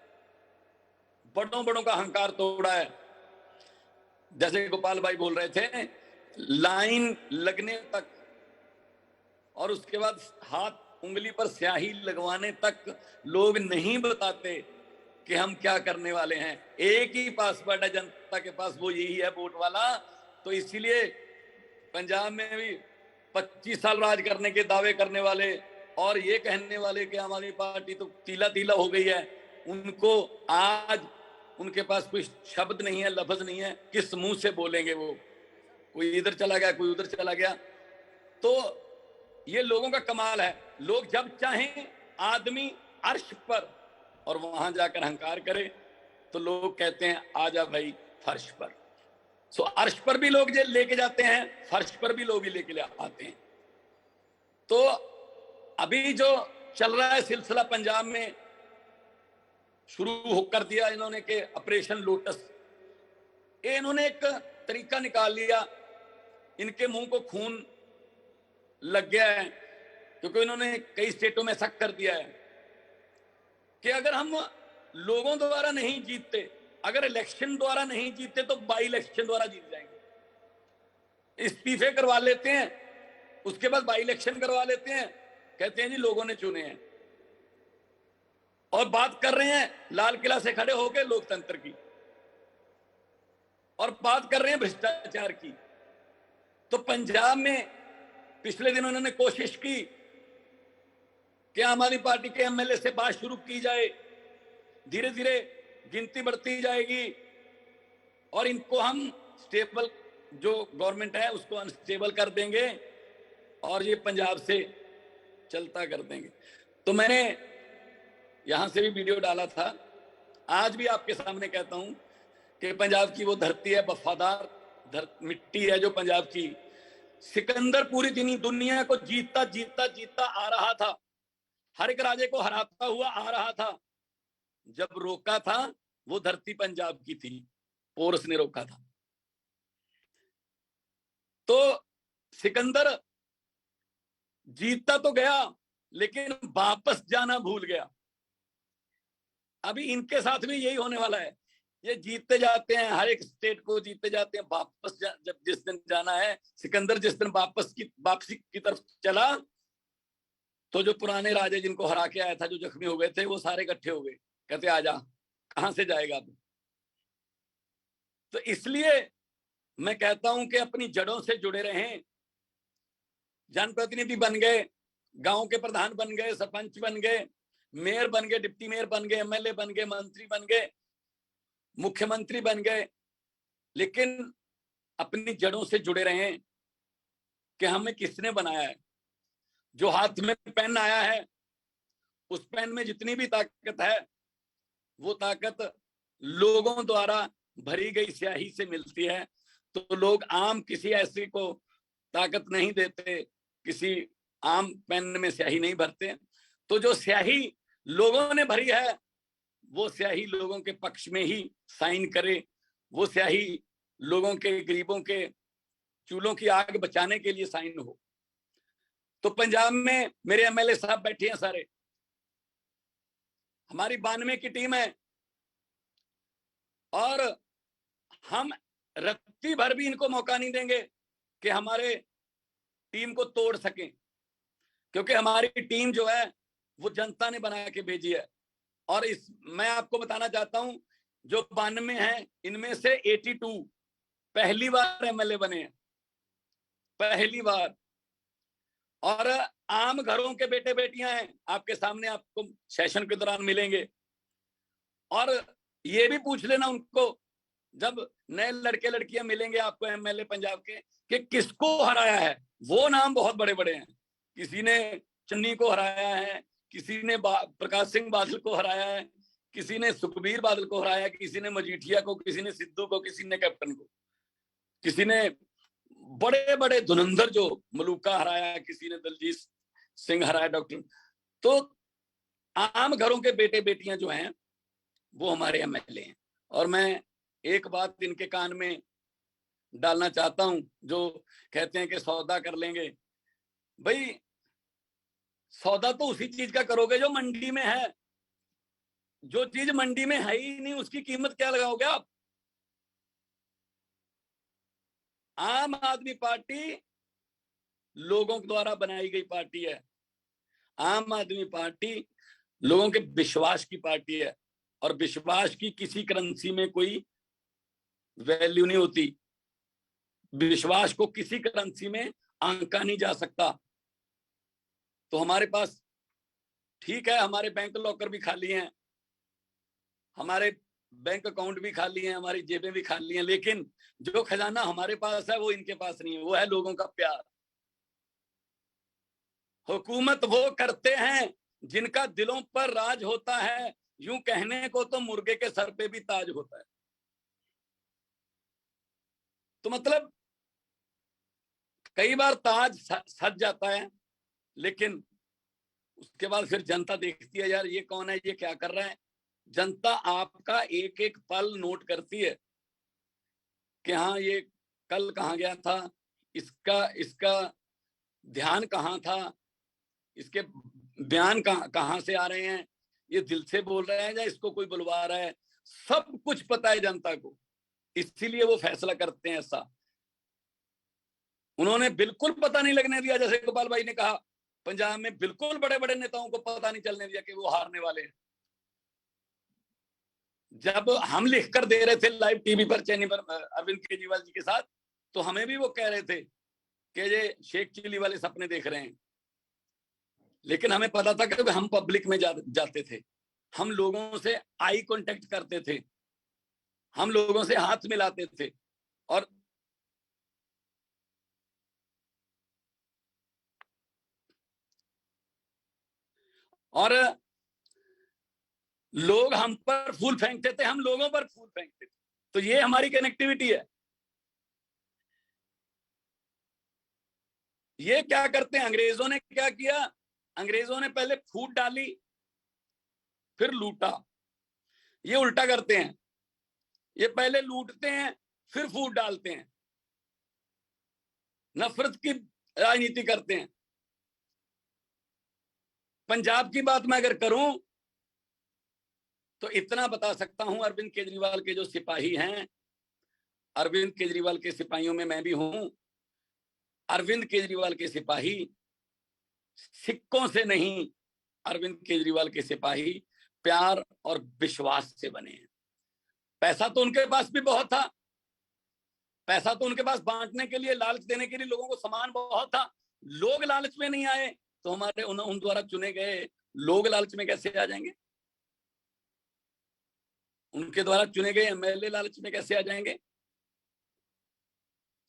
बड़ों बड़ों का अहंकार तोड़ा है। जैसे गोपाल भाई बोल रहे थे, लाइन लगने तक और उसके बाद हाथ उंगली पर स्याही लगवाने तक लोग नहीं बताते कि हम क्या करने वाले हैं। एक ही पासवर्ड है जनता के पास, वो यही है वोट वाला। तो इसीलिए पंजाब में भी 25 साल राज करने के दावे करने वाले और ये कहने वाले कि आम आदमी पार्टी तो तीला तीला हो गई है, उनको आज उनके पास कोई शब्द नहीं है, लफ्ज नहीं है, किस मुंह से बोलेंगे वो। कोई इधर चला गया, कोई उधर चला गया। तो ये लोगों का कमाल है, लोग जब चाहें आदमी अर्श पर और वहां जाकर अहंकार करे तो लोग कहते हैं आजा भाई फर्श पर। सो अर्श पर भी लोग लेके जाते हैं, फर्श पर भी लोग ही लेके आते हैं। तो अभी जो चल रहा है सिलसिला पंजाब में शुरू कर दिया इन्होंने के ऑपरेशन लोटस, ये इन्होंने एक तरीका निकाल लिया, इनके मुंह को खून लग गया है, क्योंकि इन्होंने कई स्टेटों में ऐसा कर दिया है कि अगर हम लोगों द्वारा नहीं जीतते, अगर इलेक्शन द्वारा नहीं जीतते तो बाई इलेक्शन द्वारा जीत जाएंगे। इस्तीफे करवा लेते हैं, उसके बाद बाई इलेक्शन करवा लेते हैं, कहते हैं जी लोगों ने चुने हैं, और बात कर रहे हैं लाल किला से खड़े होकर लोकतंत्र की, और बात कर रहे हैं भ्रष्टाचार की। तो पंजाब में पिछले दिनों उन्होंने कोशिश की कि आम आदमी पार्टी के एमएलए से बात शुरू की जाए, धीरे धीरे गिनती बढ़ती जाएगी और इनको हम स्टेबल, जो गवर्नमेंट है उसको अनस्टेबल कर देंगे और ये पंजाब से चलता कर देंगे। तो मैंने यहां से भी वीडियो डाला था, आज भी आपके सामने कहता हूं कि पंजाब की वो धरती है, वफादार मिट्टी है जो पंजाब की। सिकंदर पूरी दुनिया को जीतता जीतता जीतता आ रहा था, हर एक राजे को हराता हुआ आ रहा था। जब रोका था वो धरती पंजाब की थी, पोरस ने रोका था। तो सिकंदर जीतता तो गया लेकिन वापस जाना भूल गया। अभी इनके साथ भी यही होने वाला है। ये जीतते जाते हैं, हर एक स्टेट को जीतते जाते हैं, वापस जब जिस दिन जाना है, सिकंदर जिस दिन वापसी की तरफ चला, तो जो पुराने राजे जिनको हरा के आया था, जो जख्मी हो गए थे, वो सारे इकट्ठे हो गए, कहते आजा, कहां से जाएगा अब। तो इसलिए मैं कहता हूं कि अपनी जड़ों से जुड़े रहें। जनप्रतिनिधि बन गए, गांव के प्रधान बन गए, सरपंच बन गए, मेयर बन गए, डिप्टी मेयर बन गए, एमएलए बन गए, मंत्री बन गए, मुख्यमंत्री बन गए, लेकिन अपनी जड़ों से जुड़े रहें कि हमें किसने बनाया है। जो हाथ में पेन आया है, उस पेन में जितनी भी ताकत है, वो ताकत लोगों द्वारा भरी गई स्याही से मिलती है। तो लोग आम किसी ऐसे को ताकत नहीं देते, किसी आम पेन में स्याही नहीं भरते। तो जो स्याही लोगों ने भरी है, वो स्याही लोगों के पक्ष में ही साइन करे, वो स्याही लोगों के, गरीबों के चूल्हों की आग बचाने के लिए साइन हो। तो पंजाब में मेरे एमएलए साहब बैठे हैं सारे, हमारी 92 की टीम है, और हम रत्ती भर भी इनको मौका नहीं देंगे कि हमारे टीम को तोड़ सकें, क्योंकि हमारी टीम जो है वो जनता ने बना के भेजी है। और मैं आपको बताना चाहता हूं, जो 92 हैं, इनमें से 82 पहली बार एमएलए बने हैं, पहली बार। और आम घरों के बेटे बेटियां हैं, आपके सामने आपको सेशन के दौरान मिलेंगे। और ये भी पूछ लेना उनको, जब नए लड़के लड़कियां मिलेंगे आपको एमएलए पंजाब के, कि किसको हराया है। वो नाम बहुत बड़े बड़े हैं, किसी ने चन्नी को हराया है, किसी ने प्रकाश सिंह बादल को हराया है, किसी ने सुखबीर बादल को हराया, किसी ने मजीठिया को, किसी ने सिद्धू को, किसी ने कैप्टन को, किसी ने बड़े बड़े धुरंधर जो मलूका हराया, किसी ने दलजीत सिंह हराया, डॉक्टर। तो आम घरों के बेटे बेटियां जो हैं वो हमारे एमएलए हैं। और मैं एक बात इनके कान में डालना चाहता हूं, जो कहते हैं कि सौदा कर लेंगे। भाई, सौदा तो उसी चीज का करोगे जो मंडी में है। जो चीज मंडी में है ही नहीं, उसकी कीमत क्या लगाओगे आप। आम आदमी पार्टी लोगों द्वारा बनाई गई पार्टी है। आम आदमी पार्टी लोगों के विश्वास की पार्टी है, और विश्वास की किसी करेंसी में कोई वैल्यू नहीं होती। विश्वास को किसी करेंसी में आंका नहीं जा सकता। तो हमारे पास, ठीक है, हमारे बैंक लॉकर भी खाली हैं, हमारे बैंक अकाउंट भी खाली हैं, हमारी जेबें भी खाली हैं, लेकिन जो खजाना हमारे पास है वो इनके पास नहीं है। वो है लोगों का प्यार। हुकूमत वो करते हैं जिनका दिलों पर राज होता है। यूं कहने को तो मुर्गे के सर पे भी ताज होता है। तो मतलब कई बार ताज सज जाता है, लेकिन उसके बाद फिर जनता देखती है, यार ये कौन है, ये क्या कर रहा है। जनता आपका एक एक पल नोट करती है कि हाँ, ये कल कहाँ गया था, इसका ध्यान कहाँ था, इसके बयान कहाँ से आ रहे हैं, ये दिल से बोल रहे हैं या इसको कोई बुलवा रहा है। सब कुछ पता है जनता को, इसीलिए वो फैसला करते हैं ऐसा। उन्होंने बिल्कुल पता नहीं लगने दिया, जैसे गोपाल भाई ने कहा, पंजाब में बिल्कुल बड़े बड़े नेताओं को पता नहीं चलने दिया कि वो हारने वाले हैं। जब हम लिख कर दे रहे थे लाइव टीवी पर, चैनल पर, अरविंद केजरीवाल जी के साथ, तो हमें भी वो कह रहे थे कि ये शेख चिल्ली वाले सपने देख रहे हैं। लेकिन हमें पता था कि हम पब्लिक में जाते थे, हम लोगों से आई कांटेक्ट करते थे, हम लोगों से हाथ मिलाते थे, और लोग हम पर फूल फेंकते थे, हम लोगों पर फूल फेंकते थे। तो ये हमारी कनेक्टिविटी है। ये क्या करते हैं, अंग्रेजों ने क्या किया, अंग्रेजों ने पहले फूट डाली फिर लूटा। ये उल्टा करते हैं, ये पहले लूटते हैं फिर फूट डालते हैं, नफरत की राजनीति करते हैं। पंजाब की बात मैं अगर करूं तो इतना बता सकता हूं, अरविंद केजरीवाल के जो सिपाही हैं, अरविंद केजरीवाल के सिपाहियों में मैं भी हूं। अरविंद केजरीवाल के सिपाही सिक्कों से नहीं, अरविंद केजरीवाल के सिपाही प्यार और विश्वास से बने हैं। पैसा तो उनके पास भी बहुत था, पैसा तो उनके पास बांटने के लिए, लालच देने के लिए, लोगों को सामान बहुत था। लोग लालच में नहीं आए तो हमारे उन द्वारा चुने गए लोग लालच में कैसे आ जाएंगे? उनके द्वारा चुने गए एमएलए लालच में कैसे आ जाएंगे?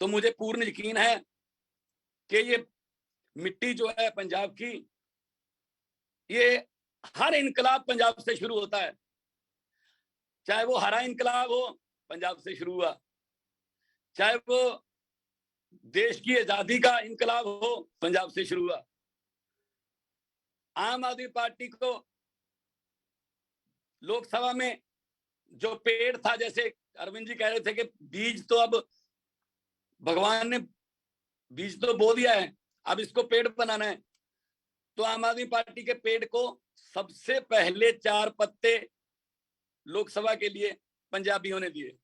तो मुझे पूर्ण यकीन है कि ये मिट्टी जो है पंजाब की, ये हर इनकलाब पंजाब से शुरू होता है। चाहे वो हरा इनकलाब हो, पंजाब से शुरू हुआ, चाहे वो देश की आजादी का इनकलाब हो, पंजाब से शुरू हुआ। आम आदमी पार्टी को लोकसभा में जो पेड़ था, जैसे अरविंद जी कह रहे थे कि बीज तो अब भगवान ने बीज तो बो दिया है, अब इसको पेड़ बनाना है। तो आम आदमी पार्टी के पेड़ को सबसे पहले 4 पत्ते लोकसभा के लिए पंजाबियों ने दिए,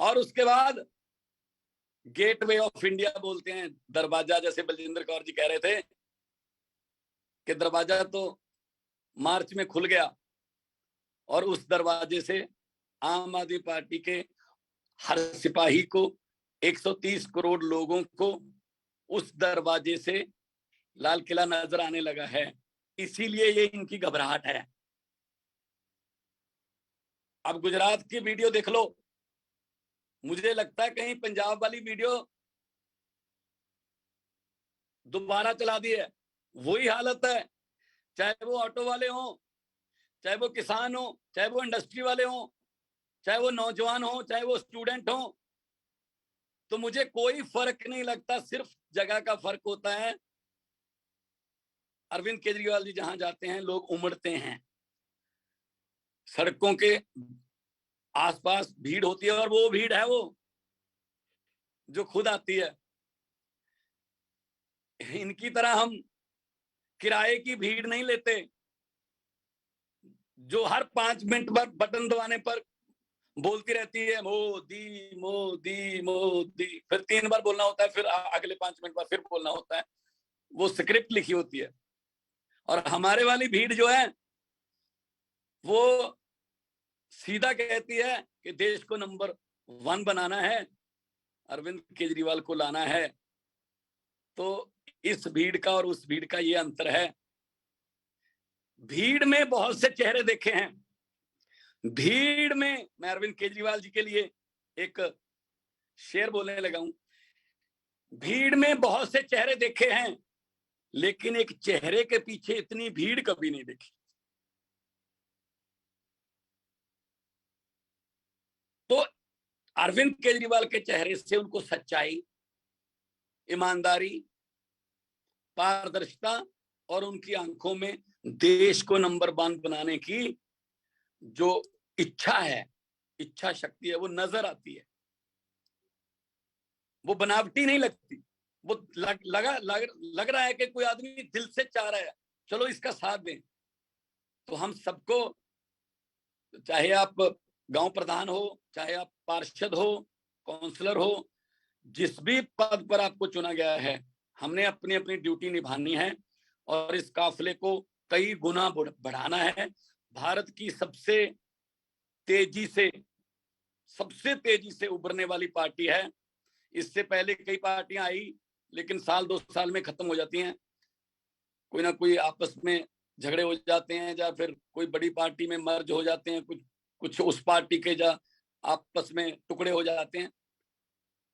और उसके बाद गेटवे ऑफ इंडिया बोलते हैं, दरवाजा, जैसे बलजिंदर कौर जी कह रहे थे कि दरवाजा तो मार्च में खुल गया, और उस दरवाजे से आम आदमी पार्टी के हर सिपाही को, 130 करोड़ लोगों को उस दरवाजे से लाल किला नजर आने लगा है। इसीलिए ये इनकी घबराहट है। अब गुजरात की वीडियो देख लो, मुझे लगता है कहीं पंजाब वाली वीडियो दोबारा चला दी है। वही हालत है, चाहे वो ऑटो वाले हों, चाहे वो किसान हो, चाहे वो इंडस्ट्री वाले हों, चाहे वो नौजवान हो, चाहे वो स्टूडेंट हो, तो मुझे कोई फर्क नहीं लगता। सिर्फ जगह का फर्क होता है। अरविंद केजरीवाल जी जहां जाते हैं लोग उमड़ते हैं, सड़कों के आसपास भीड़ होती है, और वो भीड़ है वो जो खुद आती है। इनकी तरह हम किराए की भीड़ नहीं लेते, जो हर 5 मिनट पर बटन दबाने पर बोलती रहती है मोदी मोदी मोदी, फिर 3 बार बोलना होता है, फिर अगले 5 मिनट पर फिर बोलना होता है। वो स्क्रिप्ट लिखी होती है। और हमारे वाली भीड़ जो है वो सीधा कहती है कि देश को नंबर 1 बनाना है, अरविंद केजरीवाल को लाना है। तो इस भीड़ का और उस भीड़ का ये अंतर है। भीड़ में बहुत से चेहरे देखे हैं, भीड़ में मैं अरविंद केजरीवाल जी के लिए एक शेर बोलने लगा हूं। भीड़ में बहुत से चेहरे देखे हैं, लेकिन एक चेहरे के पीछे इतनी भीड़ कभी नहीं देखी। तो अरविंद केजरीवाल के चेहरे से उनको सच्चाई, ईमानदारी, पारदर्शिता और उनकी आंखों में देश को नंबर 1 बनाने की जो इच्छा है, इच्छा शक्ति है, वो नजर आती है। वो बनावटी नहीं लगती। वो लग रहा है कि कोई आदमी दिल से चाह रहा है, चलो इसका साथ दें। तो हम सबको, चाहे आप गांव प्रधान हो, चाहे आप पार्षद हो, काउंसलर हो, जिस भी पद पर आपको चुना गया है, हमने अपनी अपनी ड्यूटी निभानी है और इस काफिले को कई गुना बढ़ाना है। भारत की सबसे तेजी से उभरने वाली पार्टी है। इससे पहले कई पार्टियां आई, लेकिन साल 2 साल में खत्म हो जाती हैं। कोई ना कोई आपस में झगड़े हो जाते हैं, या फिर कोई बड़ी पार्टी में मर्ज हो जाते हैं, कुछ उस पार्टी के जा आपस में टुकड़े हो जाते हैं।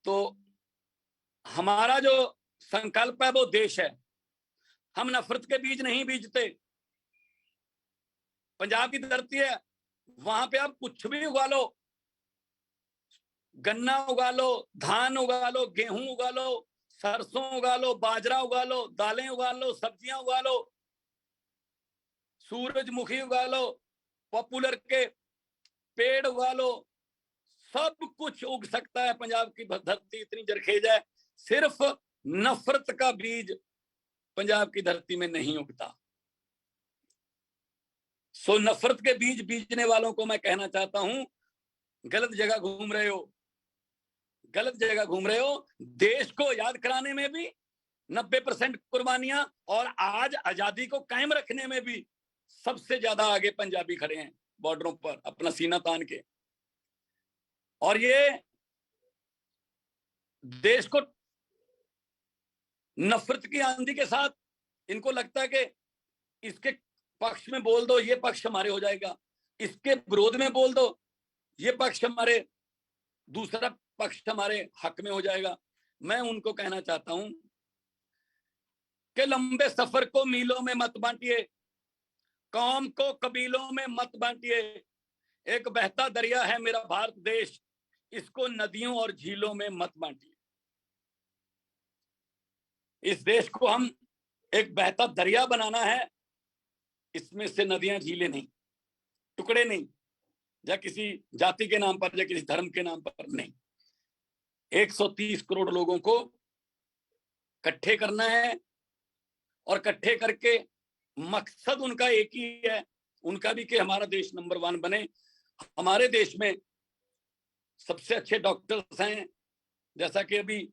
तो हमारा जो संकल्प है वो देश है। हम नफरत के बीज नहीं बीजते। पंजाब की धरती है, वहां पे आप कुछ भी उगा लो, गन्ना उगा लो, धान उगा लो, गेहूं उगा लो, सरसों उगा लो, बाजरा उगा लो, दालें उगा लो, सब्जियां उगा लो, सूरजमुखी उगा लो, पॉपुलर के पेड़ उगा लो, सब कुछ उग सकता है। पंजाब की धरती इतनी जरखेज है, सिर्फ नफरत का बीज पंजाब की धरती में नहीं उगता। सो नफरत के बीज बीजने वालों को मैं कहना चाहता हूं, गलत जगह घूम रहे हो, गलत जगह घूम रहे हो। देश को याद कराने में भी 90% कुर्बानियां, और आज आजादी को कायम रखने में भी सबसे ज्यादा आगे पंजाबी खड़े हैं, बॉर्डरों पर अपना सीना तान के। और ये देश को नफरत की आंधी के साथ, इनको लगता है कि इसके पक्ष में बोल दो, ये पक्ष हमारे हो जाएगा, इसके विरोध में बोल दो, ये पक्ष हमारे, दूसरा पक्ष हमारे हक में हो जाएगा। मैं उनको कहना चाहता हूं कि लंबे सफर को मीलों में मत बांटिए, कौम को कबीलों में मत बांटिए। एक बहता दरिया है मेरा भारत देश, इसको नदियों और झीलों में मत बांटिए। इस देश को हम एक बहता दरिया बनाना है, इसमें से नदियां झीलें नहीं, टुकड़े नहीं, या किसी जाति के नाम पर या किसी धर्म के नाम पर नहीं। 130 करोड़ लोगों को इकट्ठे करना है, और इकट्ठे करके मकसद उनका एक ही है, उनका भी कि हमारा देश नंबर 1 बने। हमारे देश में सबसे अच्छे डॉक्टर्स हैं, जैसा कि अभी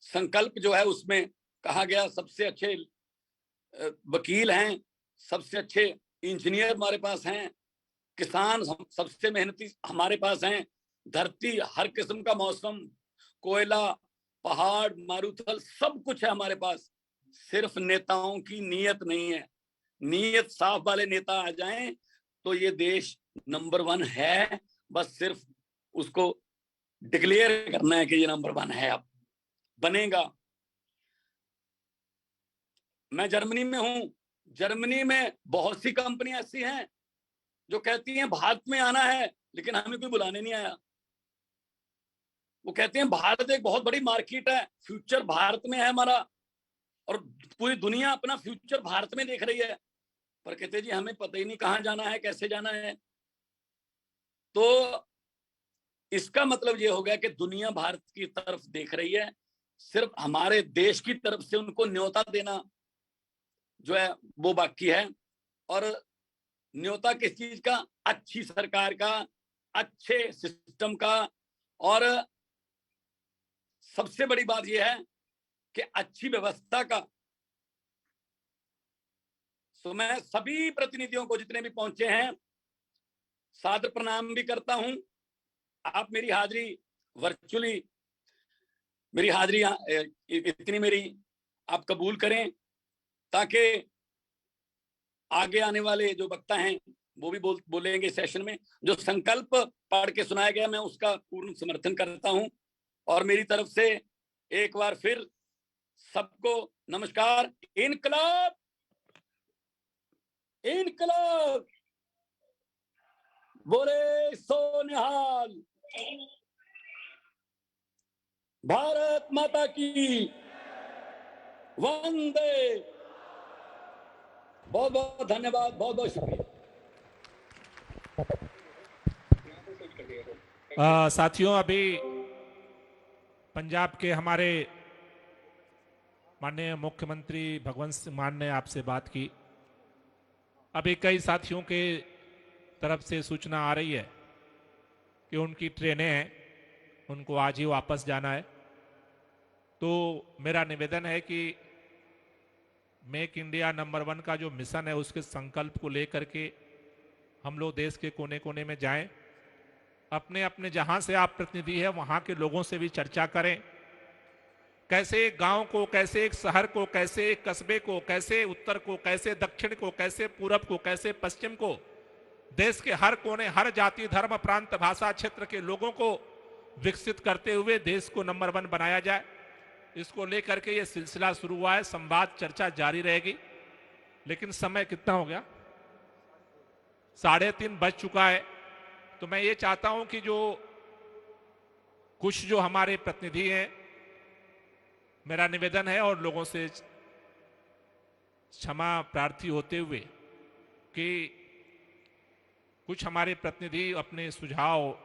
संकल्प जो है उसमें कहा गया, सबसे अच्छे वकील हैं, सबसे अच्छे इंजीनियर हमारे पास हैं, किसान सबसे मेहनती हमारे पास हैं, धरती हर किस्म का मौसम, कोयला, पहाड़, मारूथल, सब कुछ है हमारे पास। सिर्फ नेताओं की नीयत नहीं है। नीयत साफ वाले नेता आ जाएं तो ये देश नंबर 1 है। बस सिर्फ उसको डिक्लेयर करना है कि ये नंबर 1 है, अब बनेगा। मैं जर्मनी में हूं, जर्मनी में बहुत सी कंपनियां ऐसी हैं जो कहती हैं भारत में आना है, लेकिन हमें कोई बुलाने नहीं आया। वो कहते हैं भारत एक बहुत बड़ी मार्केट है, फ्यूचर भारत में है हमारा, और पूरी दुनिया अपना फ्यूचर भारत में देख रही है, पर कहते जी हमें पता ही नहीं कहां जाना है, कैसे जाना है। तो इसका मतलब ये हो गया कि दुनिया भारत की तरफ देख रही है, सिर्फ हमारे देश की तरफ से उनको न्योता देना जो है वो बाकी है। और न्योता किस चीज का? अच्छी सरकार का, अच्छे सिस्टम का, और सबसे बड़ी बात यह है कि अच्छी व्यवस्था का। तो मैं सभी प्रतिनिधियों को जितने भी पहुंचे हैं सादर प्रणाम भी करता हूं। आप मेरी हाजिरी वर्चुअली, मेरी हाजिरी इतनी मेरी आप कबूल करें, ताकि आगे आने वाले जो वक्ता हैं वो भी बोलेंगे सेशन में। जो संकल्प पढ़ के सुनाया गया मैं उसका पूर्ण समर्थन करता हूं। और मेरी तरफ से एक बार फिर सबको नमस्कार। इनकलाब, इनकलाब, बोले सो निहाल, भारत माता की वंदे। बहुत बहुत धन्यवाद, बहुत बहुत शुक्रिया। साथियों, अभी पंजाब के हमारे माननीय मुख्यमंत्री भगवंत सिंह मान ने आपसे बात की। अभी कई साथियों के तरफ से सूचना आ रही है कि उनकी ट्रेनें हैं, उनको आज ही वापस जाना है। तो मेरा निवेदन है कि मेक इंडिया नंबर 1 का जो मिशन है उसके संकल्प को लेकर के हम लोग देश के कोने कोने में जाएं, अपने अपने जहां से आप प्रतिनिधि हैं वहां के लोगों से भी चर्चा करें। कैसे एक गांव को, कैसे एक शहर को, कैसे एक कस्बे को, कैसे उत्तर को, कैसे दक्षिण को, कैसे पूरब को, कैसे पश्चिम को, देश के हर कोने, हर जाति, धर्म, प्रांत, भाषा, क्षेत्र के लोगों को विकसित करते हुए देश को नंबर 1 बनाया जाए। इसको लेकर के ये सिलसिला शुरू हुआ है। संवाद, चर्चा जारी रहेगी। लेकिन समय कितना हो गया? 3:30 बज चुका है। तो मैं ये चाहता हूं कि कुछ जो हमारे प्रतिनिधि हैं, मेरा निवेदन है और लोगों से क्षमा प्रार्थी होते हुए कि कुछ हमारे प्रतिनिधि अपने सुझाव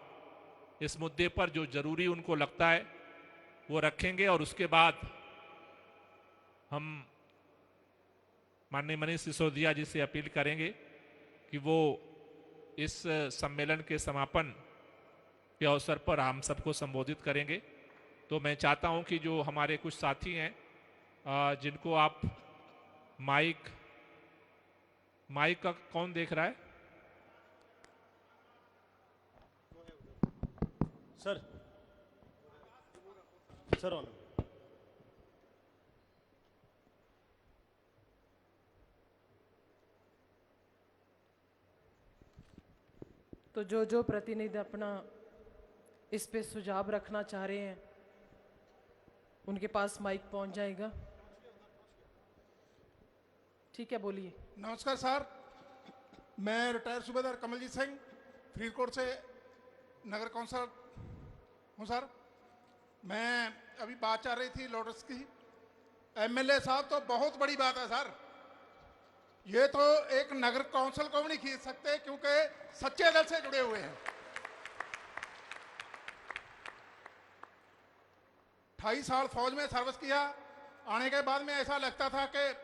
इस मुद्दे पर जो जरूरी उनको लगता है वो रखेंगे, और उसके बाद हम माननीय मनीष सिसोदिया जी से अपील करेंगे कि वो इस सम्मेलन के समापन के अवसर पर हम सबको संबोधित करेंगे। तो मैं चाहता हूं कि जो हमारे कुछ साथी हैं जिनको आप माइक का कौन देख रहा है? Sir on. तो जो प्रतिनिधि अपना इस पे सुझाव रखना चाह रहे हैं उनके पास माइक पहुंच जाएगा। ठीक है, बोलिए। नमस्कार सर, मैं रिटायर्ड सूबेदार कमलजीत सिंह फरीदकोट से नगर कौंसल हूँ सर। मैं अभी बात चल रही थी लोटस की। एमएलए साहब तो बहुत बड़ी बात है सर, ये तो एक नगर कौंसिल को भी नहीं खींच सकते क्योंकि सच्चे दिल से जुड़े हुए हैं। 28 साल फौज में सर्विस किया, आने के बाद में ऐसा लगता था कि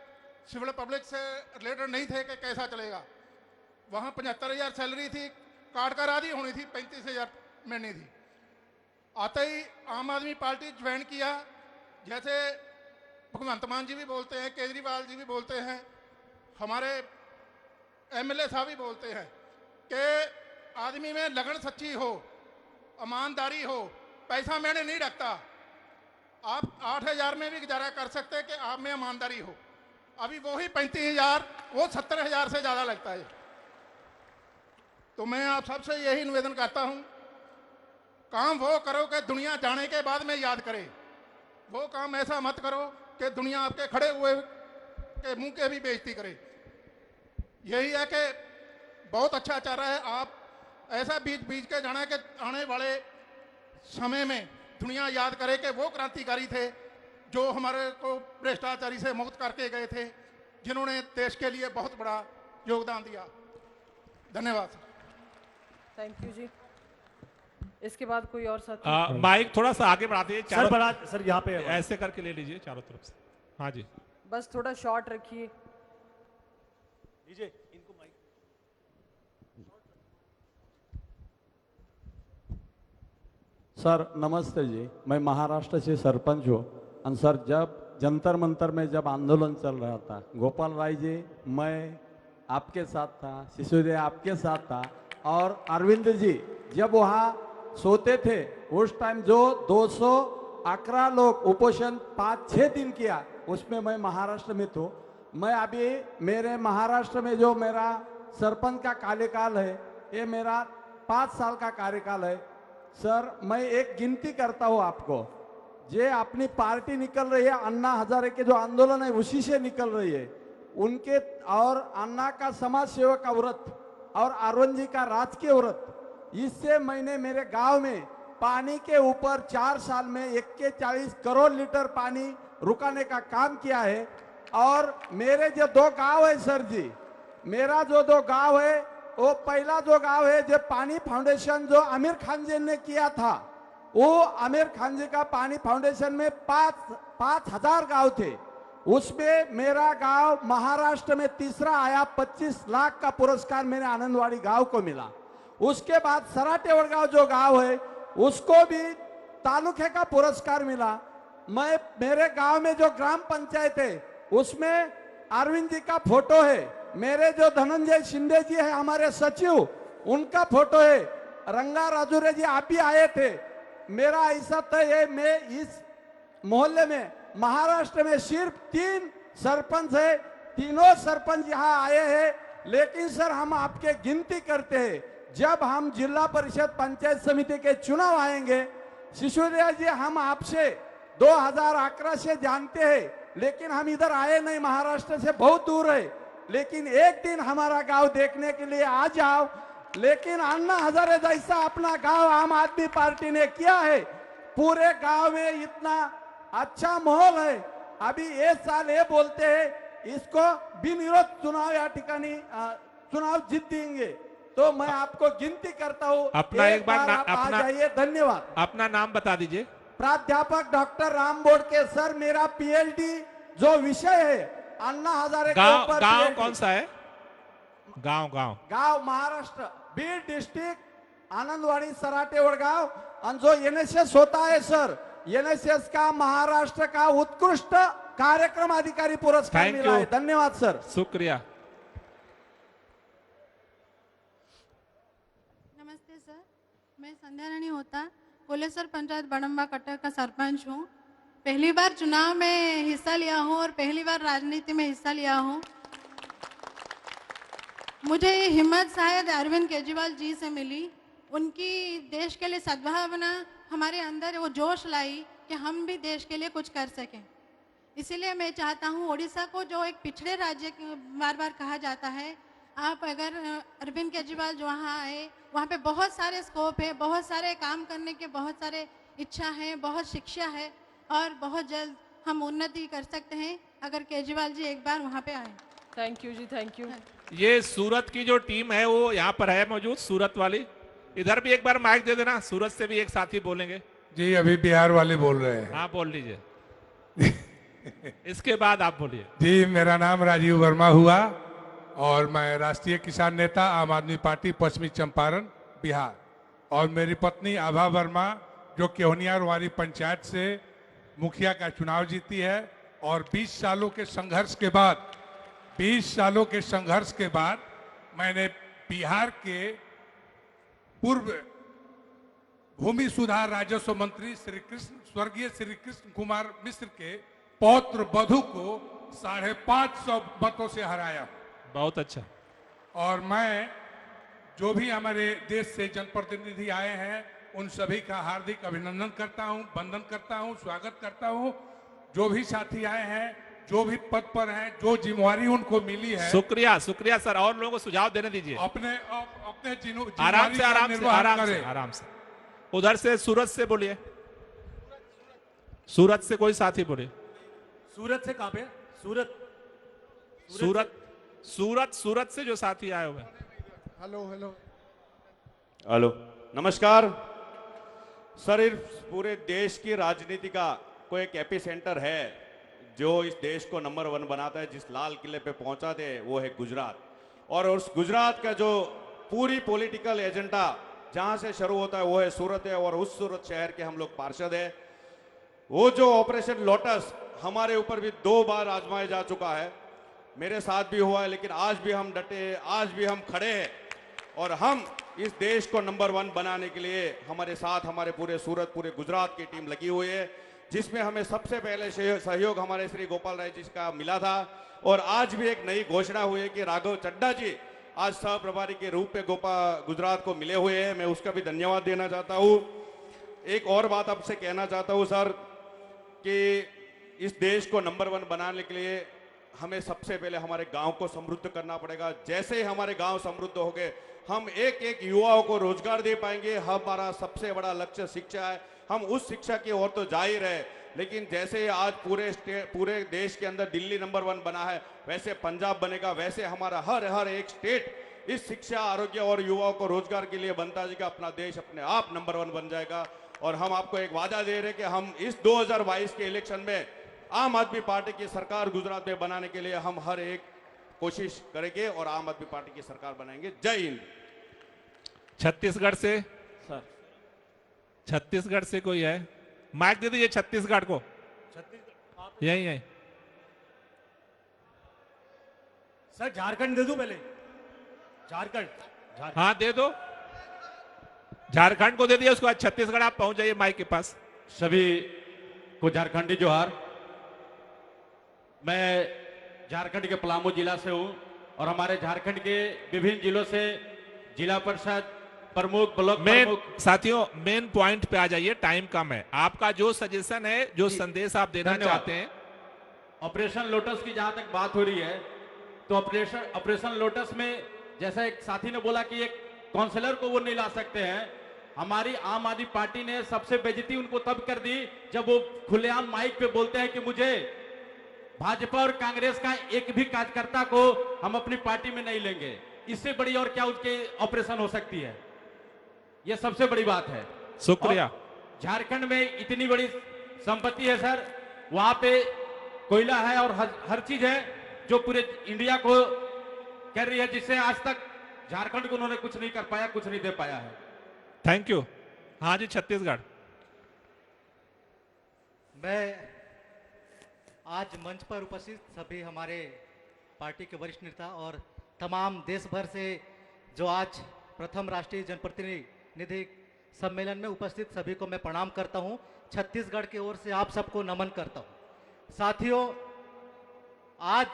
सिविल पब्लिक से रिलेटेड नहीं थे कि कैसा चलेगा। वहाँ 75,000 सैलरी थी, काट कर आधी होनी थी, 35,000 महीने थी। आते ही आम आदमी पार्टी ज्वाइन किया, जैसे भगवंत मान जी भी बोलते हैं, केजरीवाल जी भी बोलते हैं, हमारे एमएलए साहब भी बोलते हैं कि आदमी में लगन सच्ची हो, ईमानदारी हो, पैसा मैंने नहीं रखता। आप 8,000 में भी गुजारा कर सकते हैं कि आप में ईमानदारी हो। अभी वही 35,000 वो 70,000 से ज़्यादा लगता है। तो मैं आप सबसे यही निवेदन करता हूँ, काम वो करो कि दुनिया जाने के बाद में याद करे। वो काम ऐसा मत करो कि दुनिया आपके खड़े हुए के मुंह के भी बेइज्जती करे। यही है कि बहुत अच्छा चल रहा है, आप ऐसा बीच के जाना कि आने वाले समय में दुनिया याद करे कि वो क्रांतिकारी थे जो हमारे को भ्रष्टाचारी से मुक्त करके गए थे, जिन्होंने देश के लिए बहुत बड़ा योगदान दिया। धन्यवाद सर। थैंक यू जी। इसके बाद कोई और साथी? माइक थोड़ा सा आगे बढ़ा दीजिए। सर बड़ा सर यहाँ पे ऐसे करके ले लीजिए चारों तरफ से। हाँ जी, बस थोड़ा शॉर्ट रखिए। दीजिए इनको माइक। सर नमस्ते जी, मैं महाराष्ट्र से सरपंच हूँ। और सर जब जंतर मंतर में जब आंदोलन चल रहा था, गोपाल राय जी मैं आपके साथ था, सिसोदिया आपके साथ था, और अरविंद जी जब वहाँ सोते थे उस टाइम जो 211 लोग उपोषण 5-6 दिन किया, उसमें मैं महाराष्ट्र में तो मैं अभी मेरे महाराष्ट्र में जो मेरा सरपंच का कार्यकाल है ये मेरा 5 साल का कार्यकाल है। सर मैं एक गिनती करता हूँ आपको, जे अपनी पार्टी निकल रही है, अन्ना हजारे के जो आंदोलन है उसी से निकल रही है उनके, और अन्ना का समाज सेवा का व्रत और अरविंद जी का राजकीय व्रत, इससे मैंने मेरे गांव में पानी के ऊपर 4 साल में 41 करोड़ लीटर पानी रुकाने का काम किया है। और मेरे जो 2 गांव है सर जी, मेरा जो 2 गांव है वो पहला जो गांव है जो पानी फाउंडेशन जो आमिर खान जी ने किया था, वो आमिर खान जी का पानी फाउंडेशन में 5,000 गांव थे, उसमें मेरा गांव महाराष्ट्र में तीसरा आया। 25 लाख का पुरस्कार मेरे आनंदवाड़ी गांव को मिला। उसके बाद सराटे वडगांव जो गांव है उसको भी तालुके का पुरस्कार मिला। मैं मेरे गांव में जो ग्राम पंचायत है उसमें अरविंद जी का फोटो है, मेरे जो धनंजय शिंदे जी है हमारे सचिव उनका फोटो है, रंगा राजूरे जी आप भी आए थे। मेरा ऐसा तय है, मैं इस मोहल्ले में महाराष्ट्र में सिर्फ 3 सरपंच है, तीनों सरपंच यहाँ आए हैं। लेकिन सर हम आपके गिनती करते हैं, जब हम जिला परिषद पंचायत समिति के चुनाव आएंगे, सिसोदिया जी हम आपसे 2011 से जानते हैं, लेकिन हम इधर आए नहीं, महाराष्ट्र से बहुत दूर है। लेकिन एक दिन हमारा गांव देखने के लिए आ जाओ। लेकिन अन्ना हजारे जैसा अपना गांव आम आदमी पार्टी ने किया है, पूरे गांव में इतना अच्छा माहौल है। अभी ये साल ये बोलते हैं इसको बिनविरोध चुनाव या ठिकानी चुनाव जीत देंगे। तो मैं आपको गिनती करता हूँ, अपना एक बार आप आ जाइए। धन्यवाद। अपना नाम बता दीजिए। प्राध्यापक डॉक्टर राम बोडके सर, मेरा पीएचडी जो विषय है अन्ना हजारे के गांव ऊपर गांव PhD। कौन सा है? गांव गांव गांव महाराष्ट्र, बीड डिस्ट्रिक्ट, आनंदवाड़ी सराटे वडगांव। और जो एनएसएस होता है सर, एनएसएस का महाराष्ट्र का उत्कृष्ट कार्यक्रम अधिकारी पुरस्कार Thank मिला you. है। धन्यवाद सर। शुक्रिया। नमस्ते सर, मैं संध्या रानी होता, कोलेसर पंचायत बड़म्बा कटक का सरपंच हूँ। पहली बार चुनाव में हिस्सा लिया हूँ और पहली बार राजनीति में हिस्सा लिया हूँ। मुझे ये हिम्मत शायद अरविंद केजरीवाल जी से मिली। उनकी देश के लिए सद्भावना हमारे अंदर वो जोश लाई कि हम भी देश के लिए कुछ कर सकें। इसीलिए मैं चाहता हूँ उड़ीसा को जो एक पिछड़े राज्य बार बार कहा जाता है, आप अगर अरविंद केजरीवाल जो वहाँ आए, वहाँ पे बहुत सारे स्कोप है, बहुत सारे काम करने के बहुत सारे इच्छा है, बहुत शिक्षा है और बहुत जल्द हम उन्नति कर सकते हैं अगर केजरीवाल जी एक बार वहाँ पे आए। Thank you ji, thank you. ये सूरत की जो टीम है वो यहाँ पर है मौजूद, सूरत वाली। इधर भी एक बार माइक दे देना, सूरत से भी एक साथी बोलेंगे। जी अभी बिहार वाले बोल रहे हैं। हाँ बोल लीजिए। इसके बाद आप बोलिए। जी मेरा नाम राजीव वर्मा हुआ और मैं राष्ट्रीय किसान नेता आम आदमी पार्टी पश्चिमी चंपारण बिहार, और मेरी पत्नी आभा वर्मा जो केवनियारवारी पंचायत से मुखिया का चुनाव जीती है। और 20 सालों के संघर्ष के बाद मैंने बिहार के पूर्व भूमि सुधार राजस्व मंत्री स्वर्गीय श्री कृष्ण कुमार मिश्र के पौत्र वधु को 550 मतों से हराया। बहुत अच्छा। और मैं जो भी हमारे देश से जनप्रतिनिधि आए हैं उन सभी का हार्दिक अभिनंदन करता हूं, वंदन करता हूं, स्वागत करता हूं। जो भी साथी आए हैं, जो भी पद पर हैं, जो जिम्मेवारी उनको मिली है, शुक्रिया शुक्रिया सर। और लोगों को सुझाव देने दीजिए। अपने आराम से आराम से निर्वाह आराम से करें। आराम से। उधर से सूरत से बोलिए, सूरत से कोई साथी बोलिए। सूरत से कहाँ पे? सूरत सूरत से जो साथी आए हुए हैं। हेलो नमस्कार सर। इस पूरे देश की राजनीति का कोई एक एपी सेंटर है जो इस देश को नंबर 1 बनाता है, जिस लाल किले पे पहुंचा दे, वो है गुजरात। और उस गुजरात का जो पूरी पॉलिटिकल एजेंडा जहां से शुरू होता है वो है सूरत है, और उस सूरत शहर के हम लोग पार्षद हैं। वो जो ऑपरेशन लोटस हमारे ऊपर भी 2 बार आजमाया जा चुका है, मेरे साथ भी हुआ है, लेकिन आज भी हम डटे हैं, आज भी हम खड़े हैं। और हम इस देश को नंबर 1 बनाने के लिए हमारे साथ हमारे पूरे सूरत, पूरे गुजरात की टीम लगी हुई है, जिसमें हमें सबसे पहले सहयोग हमारे श्री गोपाल राय जी का मिला था। और आज भी एक नई घोषणा हुई है कि राघव चड्ढा जी आज सह प्रभारी के रूप में गुजरात को मिले हुए हैं। मैं उसका भी धन्यवाद देना चाहता हूं। एक और बात आपसे कहना चाहता हूं सर कि इस देश को नंबर 1 बनाने के लिए हमें सबसे पहले हमारे गांव को समृद्ध करना पड़ेगा। जैसे ही हमारे गांव समृद्ध हो गए, हम एक युवाओं को रोजगार दे पाएंगे। हमारा सबसे बड़ा लक्ष्य शिक्षा है, हम उस शिक्षा की ओर तो जा ही रहे, लेकिन जैसे आज पूरे देश के अंदर दिल्ली नंबर 1 बना है, वैसे पंजाब बनेगा, वैसे हमारा हर एक स्टेट इस शिक्षा, आरोग्य और युवाओं को रोजगार के लिए बनता जाएगा। अपना देश अपने आप नंबर 1 बन जाएगा। और हम आपको एक वादा दे रहे हैं कि हम इस 2022 के इलेक्शन में आम आदमी पार्टी की सरकार गुजरात में बनाने के लिए हम हर एक कोशिश करेंगे और आम आदमी पार्टी की सरकार बनाएंगे। जय हिंद। छत्तीसगढ़ से सर, छत्तीसगढ़ से कोई है? माइक दे दीजिए छत्तीसगढ़ को। यही सर झारखंड दे दूं पहले? झारखंड हाँ दे दो, झारखंड को दे दिया, उसके बाद छत्तीसगढ़ आप पहुंच जाइए माइक के पास। सभी को झारखंडी जोहार। मैं झारखंड के पलामू जिला से हूं और हमारे झारखंड के विभिन्न जिलों से जिला परिषद प्रमुख, ब्लॉक प्रमुख। साथियों मेन पॉइंट पे आ जाइए, टाइम कम है। आपका जो सजेशन है, जो संदेश आप देना चाहते हैं। ऑपरेशन लोटस की जहां तक बात हो रही है तो ऑपरेशन लोटस में जैसा एक साथी ने बोला कि एक काउंसलर को वो नहीं ला सकते हैं, हमारी आम आदमी पार्टी ने सबसे बेइज्जती उनको तब कर दी जब वो खुलेआम माइक पे बोलते हैं कि मुझे भाजपा और कांग्रेस का एक भी कार्यकर्ता को हम अपनी पार्टी में नहीं लेंगे। इससे बड़ी और क्या उसके ऑपरेशन हो सकती है? यह सबसे बड़ी बात है। शुक्रिया। झारखंड में इतनी बड़ी संपत्ति है सर, वहां पे कोयला है और हर चीज है जो पूरे इंडिया को कर रही है, जिससे आज तक झारखंड को उन्होंने कुछ नहीं कर पाया, कुछ नहीं दे पाया है। Thank you. हाँ जी, छत्तीसगढ़। मैं आज मंच पर उपस्थित सभी हमारे पार्टी के वरिष्ठ नेता और तमाम देश भर से जो आज प्रथम राष्ट्रीय जनप्रतिनिधि सम्मेलन में उपस्थित सभी को मैं प्रणाम करता हूं। छत्तीसगढ़ की ओर से आप सबको नमन करता हूं। साथियों, आज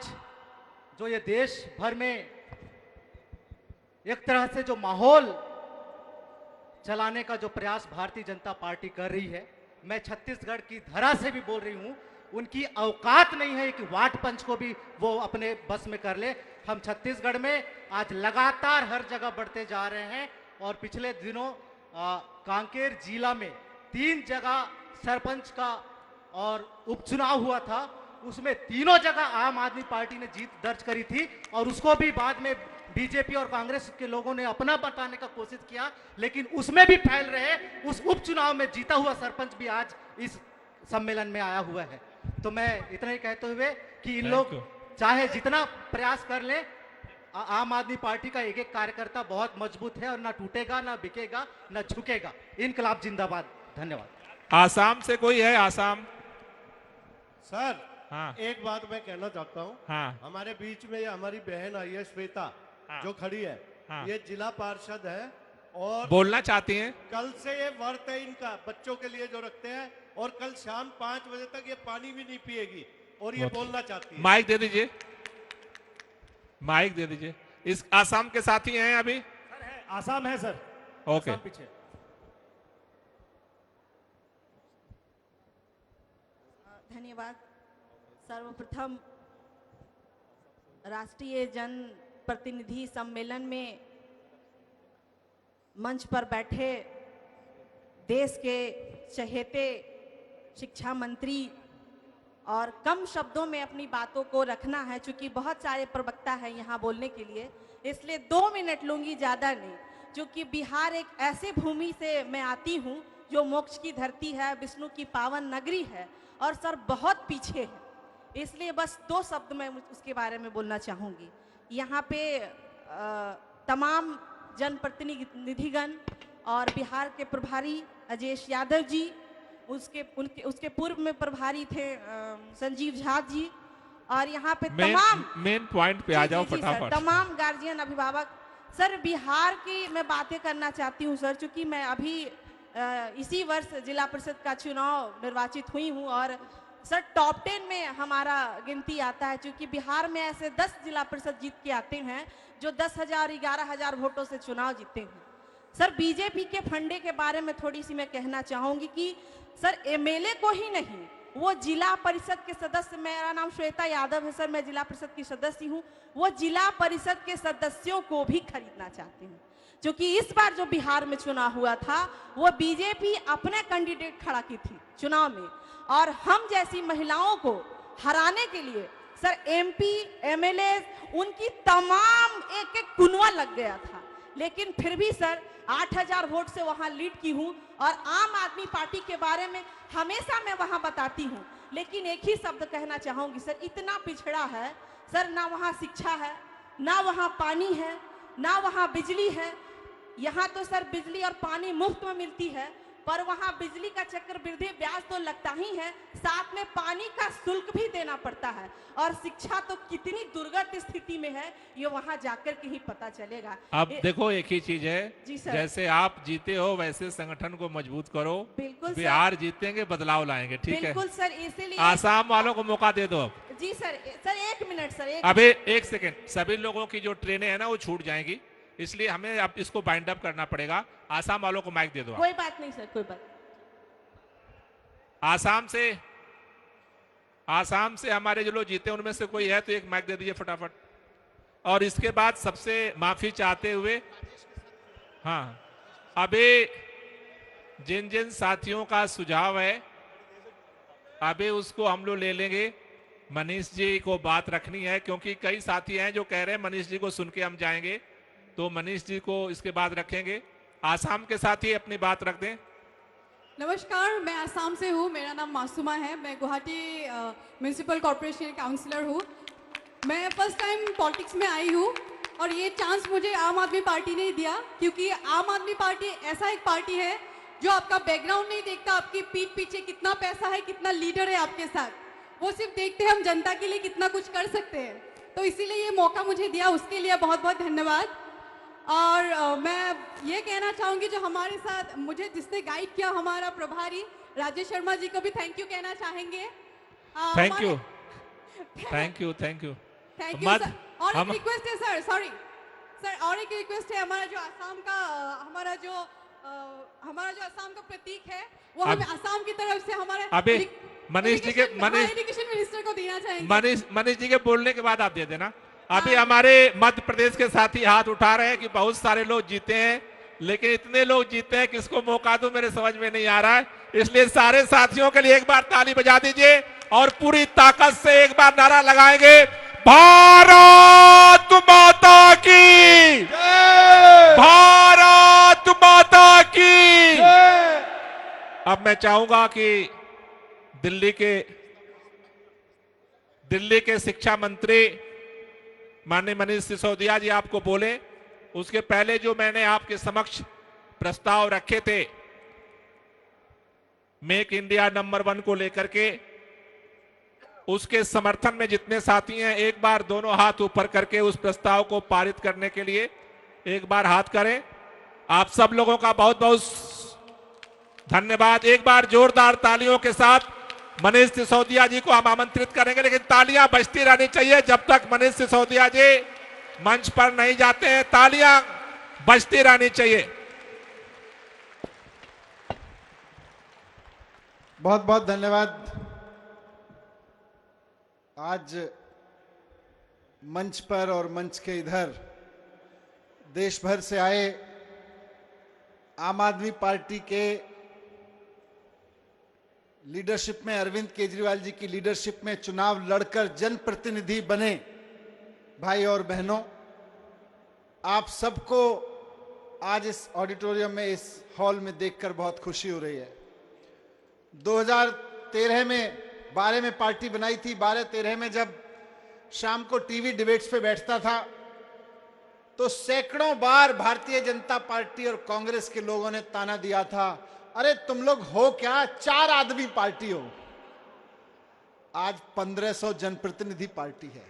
जो ये देश भर में एक तरह से जो माहौल चलाने का जो प्रयास भारतीय जनता पार्टी कर रही है, मैं छत्तीसगढ़ की धरा से भी बोल रही हूं, उनकी औकात नहीं है कि वाट पंच को भी वो अपने बस में कर ले। हम छत्तीसगढ़ में आज लगातार हर जगह बढ़ते जा रहे हैं और पिछले दिनों कांकेर जिला में 3 जगह सरपंच का और उपचुनाव हुआ था, उसमें तीनों जगह आम आदमी पार्टी ने जीत दर्ज करी थी और उसको भी बाद में बीजेपी और कांग्रेस के लोगों ने अपना बताने का कोशिश किया, लेकिन उसमें भी फैल रहे उस उपचुनाव में जीता हुआ सरपंच भी आज इस सम्मेलन में आया हुआ है। तो मैं इतना ही कहते हुए कि इन लोग चाहे जितना प्रयास कर लें, आम आदमी पार्टी का एक एक कार्यकर्ता बहुत मजबूत है और ना टूटेगा, ना बिकेगा, ना झुकेगा। इनकलाब जिंदाबाद। धन्यवाद। आसाम से कोई है? आसाम। सर, हाँ। एक बात मैं कहना चाहता हूँ। हाँ। हमारे बीच में ये हमारी बहन आई है श्वेता, हाँ। जो खड़ी है, हाँ। ये जिला पार्षद है और बोलना चाहती हैं? कल से ये व्रत है इनका, बच्चों के लिए जो रखते हैं, और कल शाम 5 बजे तक ये पानी भी नहीं पिएगी और ये बोलना चाहती है। माइक दे दीजिए, माइक दे दीजिए। इस आसाम के साथी हैं अभी? सर है, आसाम है सर। ओके। आसाम पीछे। धन्यवाद। सर्वप्रथम राष्ट्रीय जन प्रतिनिधि सम्मेलन में मंच पर बैठे देश के चहेते शिक्षा मंत्री, और कम शब्दों में अपनी बातों को रखना है क्योंकि बहुत सारे प्रवक्ता हैं यहाँ बोलने के लिए, इसलिए 2 मिनट लूंगी, ज़्यादा नहीं। क्योंकि बिहार एक ऐसी भूमि से मैं आती हूँ जो मोक्ष की धरती है, विष्णु की पावन नगरी है और सर बहुत पीछे है, इसलिए बस 2 शब्द मैं उसके बारे में बोलना चाहूँगी। यहाँ पे तमाम जनप्रतिनिधिगण और बिहार के प्रभारी अजयेश यादव जी, उसके पूर्व में प्रभारी थे संजीव झा जी, और यहाँ पे तमाम मेन पॉइंट पे आ जाओ फटाफट। तमाम गार्जियन, अभिभावक। सर, बिहार की मैं बातें करना चाहती हूँ सर, क्योंकि मैं अभी इसी वर्ष जिला परिषद का चुनाव निर्वाचित हुई हूँ और सर टॉप 10 में हमारा गिनती आता है, क्योंकि बिहार में ऐसे 10 जिला परिषद जीत के आते हैं जो 10,000 11,000 वोटों से चुनाव जीते हैं। सर, बीजेपी के फंडे के बारे में थोड़ी सी मैं कहना चाहूंगी कि सर एमएलए को ही नहीं, वो जिला परिषद के सदस्य, मेरा नाम श्वेता यादव है सर, मैं जिला परिषद की सदस्य हूँ, वो जिला परिषद के सदस्यों को भी खरीदना चाहते हैं। क्योंकि इस बार जो बिहार में चुनाव हुआ था वो बीजेपी अपने कैंडिडेट खड़ा की थी चुनाव में, और हम जैसी महिलाओं को हराने के लिए सर एमपी एमएलए उनकी तमाम एक एक कुनवा लग गया था, लेकिन फिर भी सर 8,000 वोट से वहां लीड की हूं। और आम आदमी पार्टी के बारे में हमेशा मैं वहां बताती हूं, लेकिन एक ही शब्द कहना चाहूंगी सर, इतना पिछड़ा है सर, ना वहां शिक्षा है, ना वहां पानी है, ना वहां बिजली है। यहाँ तो सर बिजली और पानी मुफ्त में मिलती है, पर वहाँ बिजली का चक्रवृद्धि ब्याज तो लगता ही है, साथ में पानी का शुल्क भी देना पड़ता है, और शिक्षा तो कितनी दुर्गत स्थिति में है ये वहाँ जाकर के ही पता चलेगा। अब देखो, एक ही चीज है, जी सर, जैसे आप जीते हो वैसे संगठन को मजबूत करो। बिल्कुल बिहार जीतेंगे, बदलाव लाएंगे, ठीक है? बिल्कुल सर, इसीलिए आसाम वालों को मौका दे दो अब। जी सर। सर 1 मिनट सर, अभी 1 सेकेंड, सभी लोगों की जो ट्रेनें हैं ना वो छूट जाएंगी, इसलिए हमें अब इसको बाइंड अप करना पड़ेगा। आसाम वालों को माइक दे दो। कोई बात नहीं सर, कोई बात। आसाम से हमारे जो लोग जीते उनमें से कोई है तो एक माइक दे दीजिए फटाफट। और इसके बाद सबसे माफी चाहते हुए, हाँ, अभी जिन जिन साथियों का सुझाव है अभी उसको हम लोग ले लेंगे। मनीष जी को बात रखनी है क्योंकि कई साथी हैं जो कह रहे हैं मनीष जी को सुन के हम जाएंगे, तो मनीष जी को इसके बाद रखेंगे। आसाम के साथी अपनी बात रख दें। नमस्कार, मैं आसाम से हूँ। मेरा नाम मासूमा है। मैं गुवाहाटी म्यूनिसिपल कॉर्पोरेशन काउंसलर हूँ। मैं फर्स्ट टाइम पॉलिटिक्स में आई हूँ और ये चांस मुझे आम आदमी पार्टी ने दिया, क्योंकि आम आदमी पार्टी ऐसा एक पार्टी है जो आपका बैकग्राउंड नहीं देखता, आपकी पीठ पीछे कितना पैसा है, कितना लीडर है आपके साथ, वो सिर्फ देखते हैं हम जनता के लिए कितना कुछ कर सकते हैं। तो इसीलिए ये मौका मुझे दिया, उसके लिए बहुत बहुत धन्यवाद। और मैं ये कहना चाहूँगी जो हमारे साथ मुझे जिसने गाइड किया, हमारा प्रभारी राजेश शर्मा जी को भी थैंक यू कहना चाहेंगे। Thank you thank you thank you thank you sir. और एक रिक्वेस्ट है सर, सॉरी सर, और एक रिक्वेस्ट है, हमारा जो आसाम का हमारा जो आसाम का प्रतीक है वो हमें आसाम की तरफ से हमारे अभी मनीष जी के एजुकेशन मिनिस्टर को देना चाहेंगे। मनीष जी के बोलने के बाद आप दे देना। अभी हमारे मध्य प्रदेश के साथी हाथ उठा रहे हैं कि बहुत सारे लोग जीते हैं, लेकिन इतने लोग जीते हैं किसको मौका दूं मेरे समझ में नहीं आ रहा है। इसलिए सारे साथियों के लिए एक बार ताली बजा दीजिए और पूरी ताकत से एक बार नारा लगाएंगे, भारत माता की, भारत माता की। अब मैं चाहूंगा कि दिल्ली के शिक्षा मंत्री माननीय मनीष सिसोदिया जी आपको बोले। उसके पहले जो मैंने आपके समक्ष प्रस्ताव रखे थे मेक इंडिया नंबर 1 को लेकर के, उसके समर्थन में जितने साथी हैं एक बार दोनों हाथ ऊपर करके उस प्रस्ताव को पारित करने के लिए एक बार हाथ करें। आप सब लोगों का बहुत बहुत धन्यवाद। एक बार जोरदार तालियों के साथ मनीष सिसोदिया जी को हम आमंत्रित करेंगे, लेकिन तालियां बजती रहनी चाहिए जब तक मनीष सिसोदिया जी मंच पर नहीं जाते हैं। तालियां बजती रहनी चाहिए। बहुत बहुत धन्यवाद। आज मंच पर और मंच के इधर देश भर से आए आम आदमी पार्टी के लीडरशिप में, अरविंद केजरीवाल जी की लीडरशिप में चुनाव लड़कर जनप्रतिनिधि बने भाई और बहनों, आप सबको आज इस ऑडिटोरियम में, इस हॉल में देखकर बहुत खुशी हो रही है। 2013 में 12 में पार्टी बनाई थी। 12-13 में जब शाम को टीवी डिबेट्स पे बैठता था तो सैकड़ों बार भारतीय जनता पार्टी और कांग्रेस के लोगों ने ताना दिया था, अरे तुम लोग हो क्या, 4 आदमी पार्टी हो। आज 1500 जनप्रतिनिधि पार्टी है,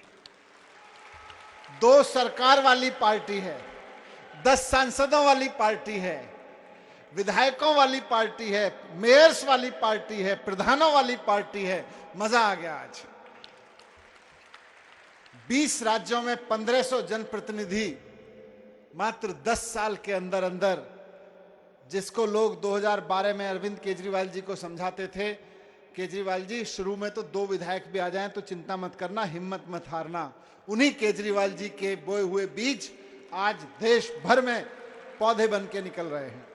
2 सरकार वाली पार्टी है, 10 सांसदों वाली पार्टी है, विधायकों वाली पार्टी है, मेयर्स वाली पार्टी है, प्रधानों वाली पार्टी है। मजा आ गया। आज 20 राज्यों में 1500 जनप्रतिनिधि मात्र 10 साल के अंदर अंदर, जिसको लोग 2012 में अरविंद केजरीवाल जी को समझाते थे, केजरीवाल जी शुरू में तो 2 विधायक भी आ जाएं तो चिंता मत करना, हिम्मत मत हारना। उन्हीं केजरीवाल जी के बोए हुए बीज आज देश भर में पौधे बन के निकल रहे हैं।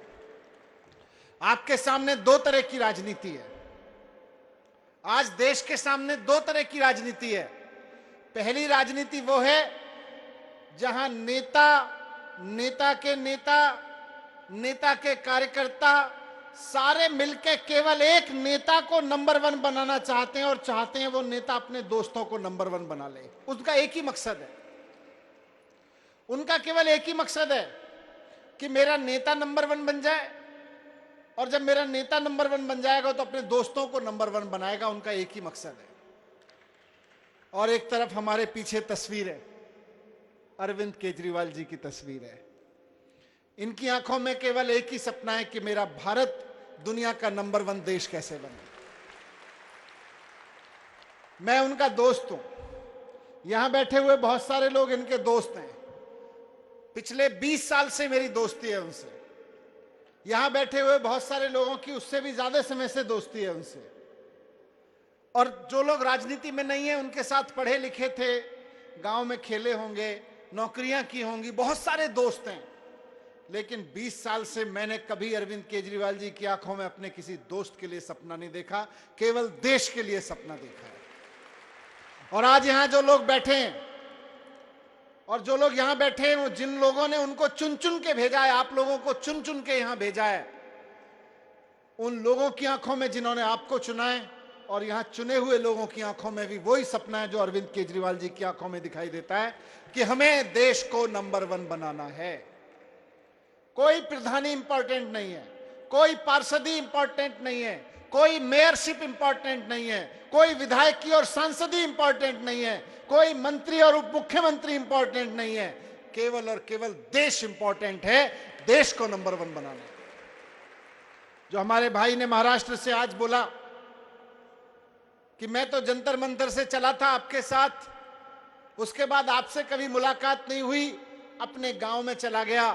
आपके सामने 2 तरह की राजनीति है। आज देश के सामने 2 तरह की राजनीति है। पहली राजनीति वो है जहां नेता के कार्यकर्ता सारे मिलकर केवल एक नेता को नंबर 1 बनाना चाहते हैं और चाहते हैं वो नेता अपने दोस्तों को नंबर 1 बना ले। उनका एक ही मकसद है, उनका केवल एक ही मकसद है कि मेरा नेता नंबर 1 बन जाए, और जब मेरा नेता नंबर 1 बन जाएगा तो अपने दोस्तों को नंबर 1 बनाएगा। उनका एक ही मकसद है। और एक तरफ हमारे पीछे तस्वीर है, अरविंद केजरीवाल जी की तस्वीर है। इनकी आंखों में केवल एक ही सपना है कि मेरा भारत दुनिया का नंबर 1 देश कैसे बने। मैं उनका दोस्त हूं। यहां बैठे हुए बहुत सारे लोग इनके दोस्त हैं। पिछले 20 साल से मेरी दोस्ती है उनसे। यहां बैठे हुए बहुत सारे लोगों की उससे भी ज्यादा समय से दोस्ती है उनसे। और जो लोग राजनीति में नहीं है, उनके साथ पढ़े लिखे थे, गांव में खेले होंगे नौकरियां की होंगी, बहुत सारे दोस्त हैं, लेकिन 20 साल से मैंने कभी अरविंद केजरीवाल जी की आंखों में अपने किसी दोस्त के लिए सपना नहीं देखा, केवल देश के लिए सपना देखा है। और आज यहां जो लोग बैठे हैं, और जो लोग यहां बैठे हैं, वो जिन लोगों ने उनको चुन चुन के भेजा है, आप लोगों को चुन चुन के यहां भेजा है, उन लोगों की आंखों में जिन्होंने आपको चुना है, और यहां चुने हुए लोगों की आंखों में भी वही सपना है जो अरविंद केजरीवाल जी की आंखों में दिखाई देता है कि हमें देश को नंबर 1 बनाना है। कोई प्रधानी इंपॉर्टेंट नहीं है, कोई पार्षदी इंपॉर्टेंट नहीं है, कोई मेयरशिप इंपॉर्टेंट नहीं है, कोई विधायकी और सांसदी इंपॉर्टेंट नहीं है, कोई मंत्री और उप मुख्यमंत्री इंपॉर्टेंट नहीं है, केवल और केवल देश इंपॉर्टेंट है। देश को नंबर 1 बनाना। जो हमारे भाई ने महाराष्ट्र से आज बोला कि मैं तो जंतर मंतर से चला था आपके साथ, उसके बाद आपसे कभी मुलाकात नहीं हुई, अपने गांव में चला गया,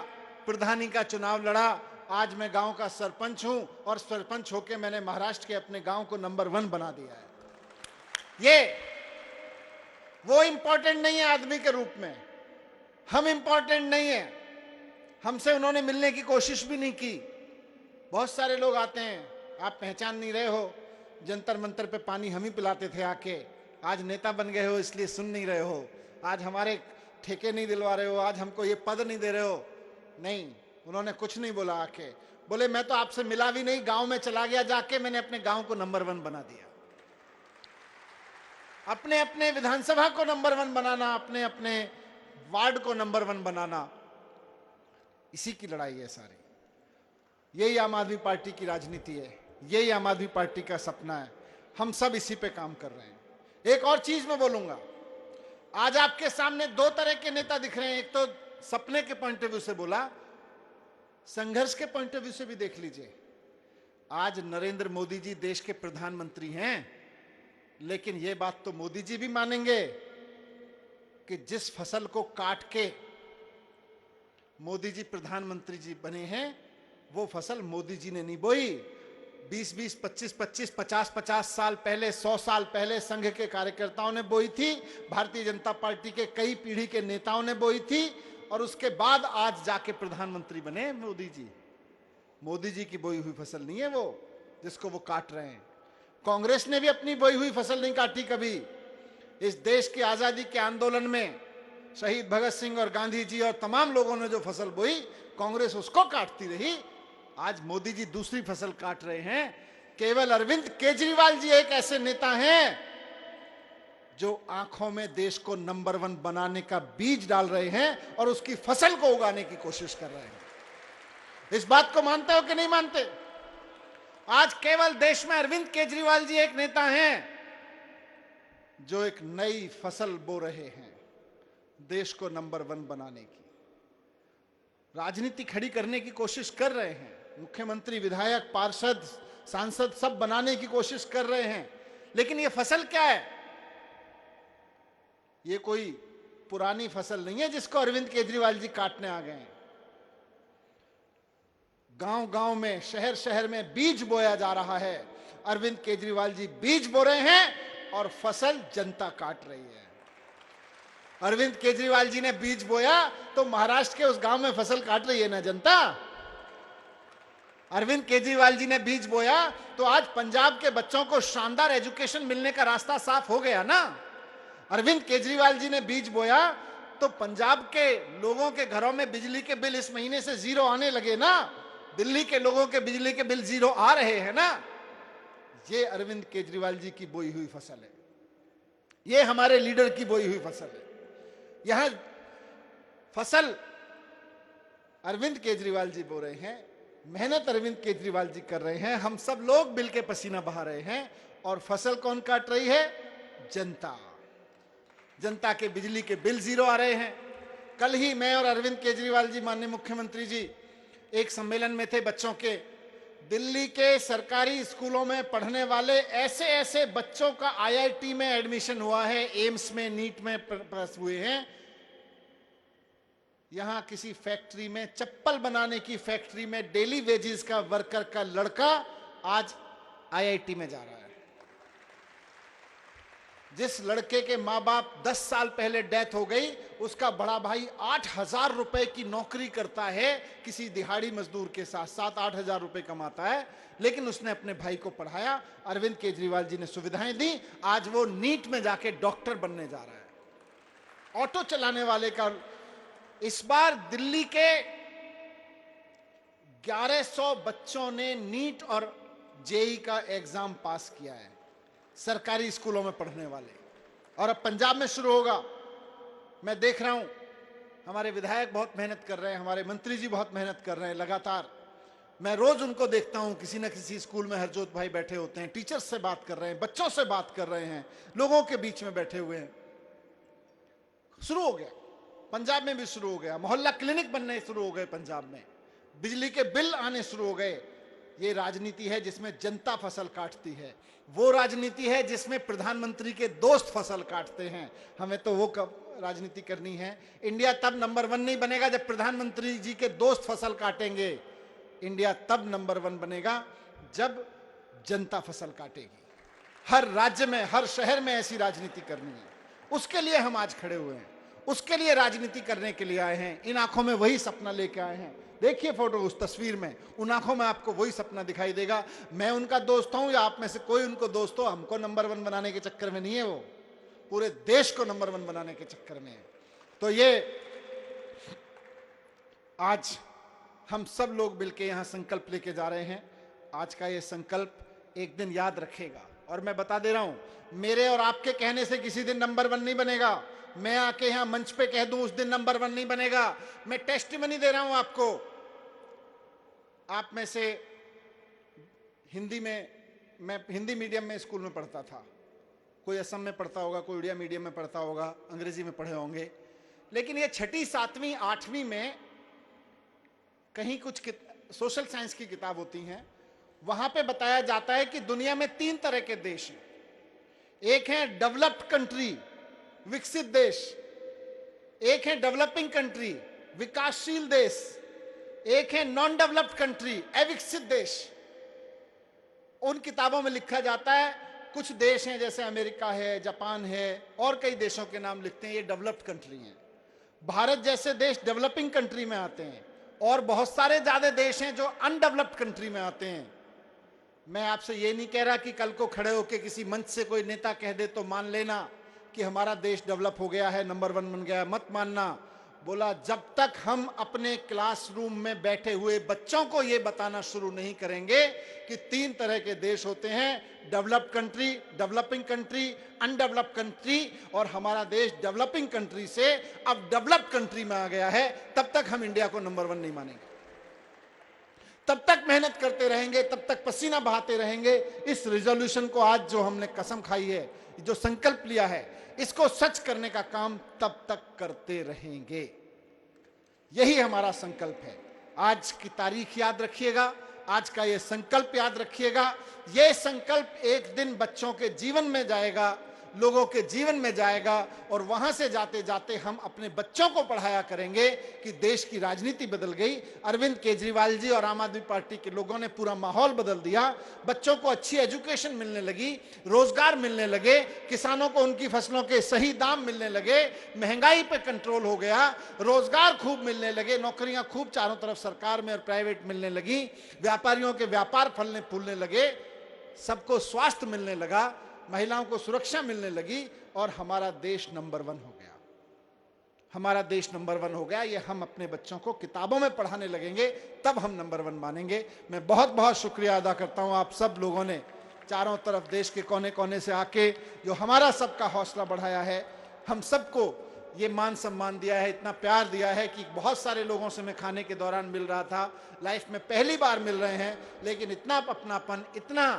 प्रधानी का चुनाव लड़ा, आज मैं गांव का सरपंच हूं, और सरपंच होकर मैंने महाराष्ट्र के अपने गांव को नंबर 1 बना दिया है। ये वो इंपॉर्टेंट नहीं है आदमी के रूप में, हम इंपॉर्टेंट नहीं है, हमसे उन्होंने मिलने की कोशिश भी नहीं की। बहुत सारे लोग आते हैं, आप पहचान नहीं रहे हो, जंतर मंतर पे पानी हम ही पिलाते थे आके, आज नेता बन गए हो इसलिए सुन नहीं रहे हो, आज हमारे ठेके नहीं दिलवा रहे हो, आज हमको ये पद नहीं दे रहे हो। नहीं, उन्होंने कुछ नहीं बोला, आके बोले मैं तो आपसे मिला भी नहीं, गांव में चला गया, जाके मैंने अपने गांव को नंबर 1 बना दिया। अपने अपने विधानसभा को नंबर 1 बनाना, अपने अपने वार्ड को नंबर 1 बनाना, इसी की लड़ाई है सारी। यही आम आदमी पार्टी की राजनीति है, यही आम आदमी पार्टी का सपना है, हम सब इसी पे काम कर रहे हैं। एक और चीज मैं बोलूंगा, आज आपके सामने 2 तरह के नेता दिख रहे हैं। एक तो सपने के पॉइंट ऑफ व्यू से बोला, संघर्ष के पॉइंट ऑफ व्यू से भी देख लीजिए। आज नरेंद्र मोदी जी देश के प्रधानमंत्री हैं, लेकिन यह बात तो मोदी जी भी मानेंगे कि जिस फसल को काट के मोदी जी प्रधानमंत्री जी बने हैं, वो फसल मोदी जी ने नहीं बोई। 20-20, 25-25, 50-50 साल पहले, 100 साल पहले संघ के कार्यकर्ताओं ने बोई थी, भारतीय जनता पार्टी के कई पीढ़ी के नेताओं ने बोई थी, और उसके बाद आज जाके प्रधानमंत्री बने मोदी जी। मोदी जी की बोई हुई फसल नहीं है वो, जिसको वो काट रहे हैं। कांग्रेस ने भी अपनी बोई हुई फसल नहीं काटी कभी। इस देश की आजादी के आंदोलन में शहीद भगत सिंह और गांधी जी और तमाम लोगों ने जो फसल बोई, कांग्रेस उसको काटती रही। आज मोदी जी दूसरी फसल काट रहे हैं। केवल अरविंद केजरीवाल जी एक ऐसे नेता हैं जो आंखों में देश को नंबर 1 बनाने का बीज डाल रहे हैं और उसकी फसल को उगाने की कोशिश कर रहे हैं। इस बात को मानते हो कि नहीं मानते? आज केवल देश में अरविंद केजरीवाल जी एक नेता हैं जो एक नई फसल बो रहे हैं, देश को नंबर 1 बनाने की राजनीति खड़ी करने की कोशिश कर रहे हैं। मुख्यमंत्री, विधायक, पार्षद, सांसद सब बनाने की कोशिश कर रहे हैं, लेकिन ये फसल क्या है? ये कोई पुरानी फसल नहीं है जिसको अरविंद केजरीवाल जी काटने आ गए हैं। गांव गांव में, शहर शहर में बीज बोया जा रहा है। अरविंद केजरीवाल जी बीज बो रहे हैं और फसल जनता काट रही है। अरविंद केजरीवाल जी ने बीज बोया तो महाराष्ट्र के उस गांव में फसल काट रही है ना जनता। अरविंद केजरीवाल जी ने बीज बोया तो आज पंजाब के बच्चों को शानदार एजुकेशन मिलने का रास्ता साफ हो गया ना। अरविंद केजरीवाल जी ने बीज बोया तो पंजाब के लोगों के घरों में बिजली के बिल इस महीने से 0 आने लगे ना। दिल्ली के लोगों के बिजली के बिल 0 आ रहे हैं ना। ये अरविंद केजरीवाल जी की बोई हुई फसल है, ये हमारे लीडर की बोई हुई फसल है। यह फसल अरविंद केजरीवाल जी बो रहे हैं, मेहनत अरविंद केजरीवाल जी कर रहे हैं, हम सब लोग मिल के पसीना बहा रहे हैं, और फसल कौन काट रही है? जनता। जनता के बिजली के बिल 0 आ रहे हैं। कल ही मैं और अरविंद केजरीवाल जी, माननीय मुख्यमंत्री जी, एक सम्मेलन में थे बच्चों के। दिल्ली के सरकारी स्कूलों में पढ़ने वाले ऐसे ऐसे बच्चों का IIT में एडमिशन हुआ है, एम्स में, नीट में पास हुए हैं। यहां किसी फैक्ट्री में, चप्पल बनाने की फैक्ट्री में डेली वेजेस का वर्कर का लड़का आज IIT में जा रहा है। जिस लड़के के माँ बाप 10 साल पहले डेथ हो गई, उसका बड़ा भाई 8,000 रुपए की नौकरी करता है किसी दिहाड़ी मजदूर के साथ, 7-8 हजार रुपए कमाता है, लेकिन उसने अपने भाई को पढ़ाया। अरविंद केजरीवाल जी ने सुविधाएं दी, आज वो नीट में जाके डॉक्टर बनने जा रहा है। ऑटो चलाने वाले का इस बार दिल्ली के 1100 बच्चों ने नीट और जेई का एग्जाम पास किया है, सरकारी स्कूलों में पढ़ने वाले, और अब पंजाब में शुरू होगा। मैं देख रहा हूं हमारे विधायक बहुत मेहनत कर रहे हैं, हमारे मंत्री जी बहुत मेहनत कर रहे हैं लगातार। मैं रोज उनको देखता हूं, किसी न किसी स्कूल में हरजोत भाई बैठे होते हैं, टीचर्स से बात कर रहे हैं, बच्चों से बात कर रहे हैं, लोगों के बीच में बैठे हुए हैं। शुरू हो गया, पंजाब में भी शुरू हो गया, मोहल्ला क्लिनिक बनने शुरू हो गए पंजाब में, बिजली के बिल आने शुरू हो गए। ये राजनीति है जिसमें जनता फसल काटती है, वो राजनीति है जिसमें प्रधानमंत्री के दोस्त फसल काटते हैं। हमें तो वो राजनीति करनी है। इंडिया तब नंबर 1 नहीं बनेगा जब प्रधानमंत्री जी के दोस्त फसल काटेंगे। इंडिया तब नंबर 1 बनेगा जब जनता फसल काटेगी। हर राज्य में, हर शहर में ऐसी राजनीति करनी है। उसके लिए हम आज खड़े हुए हैं, उसके लिए राजनीति करने के लिए आए हैं। इन आंखों में वही सपना लेके आए हैं। देखिए फोटो, उस तस्वीर में, उन आंखों में आपको वही सपना दिखाई देगा। मैं उनका दोस्त हूं या आप में से कोई उनको दोस्त हो, हमको नंबर 1 बनाने के चक्कर में नहीं है, वो पूरे देश को नंबर 1 बनाने के चक्कर में है। तो ये आज हम सब लोग मिलकर यहां संकल्प लेके जा रहे हैं। आज का ये संकल्प एक दिन याद रखेगा। और मैं बता दे रहा हूं, मेरे और आपके कहने से किसी दिन नंबर 1 नहीं बनेगा। मैं आके यहां मंच पे कह दूं उस दिन नंबर 1 नहीं बनेगा। मैं टेस्टिमनी दे रहा हूं आपको। आप में से मैं हिंदी मीडियम में स्कूल में पढ़ता था, कोई असम में पढ़ता होगा, कोई उड़िया मीडियम में पढ़ता होगा, अंग्रेजी में पढ़े होंगे। लेकिन ये 6ठी, 7वीं, 8वीं में कहीं कुछ सोशल साइंस की किताब होती हैं, वहां पे बताया जाता है कि दुनिया में 3 तरह के देश हैं। एक है डेवलप्ड कंट्री, विकसित देश, एक है डेवलपिंग कंट्री, विकासशील देश, एक है नॉन डेवलप्ड कंट्री, अविकसित देश। उन किताबों में लिखा जाता है, कुछ देश हैं जैसे अमेरिका है, जापान है, और कई देशों के नाम लिखते हैं, ये डेवलप्ड कंट्री हैं। भारत जैसे देश डेवलपिंग कंट्री में आते हैं, और बहुत सारे ज्यादा देश हैं जो अनडेवलप्ड कंट्री में आते हैं। मैं आपसे ये नहीं कह रहा कि कल को खड़े होकर किसी मंच से कोई नेता कह दे तो मान लेना कि हमारा देश डेवलप हो गया है, नंबर 1 बन गया। मत मानना। बोला जब तक हम अपने क्लासरूम में बैठे हुए बच्चों को यह बताना शुरू नहीं करेंगे कि 3 तरह के देश होते हैं, developed country, developing country, undeveloped country, और हमारा देश डेवलपिंग कंट्री से अब डेवलप्ड कंट्री में आ गया है, तब तक हम इंडिया को नंबर 1 नहीं मानेंगे। तब तक मेहनत करते रहेंगे, तब तक पसीना बहाते रहेंगे। इस रिजोल्यूशन को आज जो हमने कसम खाई है, जो संकल्प लिया है, इसको सच करने का काम तब तक करते रहेंगे। यही हमारा संकल्प है। आज की तारीख याद रखिएगा, आज का ये संकल्प याद रखिएगा। ये संकल्प एक दिन बच्चों के जीवन में जाएगा, लोगों के जीवन में जाएगा, और वहां से जाते जाते हम अपने बच्चों को पढ़ाया करेंगे कि देश की राजनीति बदल गई। अरविंद केजरीवाल जी और आम आदमी पार्टी के लोगों ने पूरा माहौल बदल दिया। बच्चों को अच्छी एजुकेशन मिलने लगी, रोजगार मिलने लगे, किसानों को उनकी फसलों के सही दाम मिलने लगे, महंगाई पे कंट्रोल हो गया, रोजगार खूब मिलने लगे, नौकरियां खूब चारों तरफ सरकार में और प्राइवेट मिलने लगी, व्यापारियों के व्यापार फलने फूलने लगे, सबको स्वास्थ्य मिलने लगा, महिलाओं को सुरक्षा मिलने लगी, और हमारा देश नंबर 1 हो गया। हमारा देश नंबर 1 हो गया। ये हम अपने बच्चों को किताबों में पढ़ाने लगेंगे, तब हम नंबर 1 मानेंगे। मैं बहुत बहुत शुक्रिया अदा करता हूं आप सब लोगों ने, चारों तरफ देश के कोने कोने से आके जो हमारा सबका हौसला बढ़ाया है, हम सबको ये मान सम्मान दिया है, इतना प्यार दिया है कि बहुत सारे लोगों से मैं खाने के दौरान मिल रहा था, लाइफ में पहली बार मिल रहे हैं, लेकिन इतना अपनापन, इतना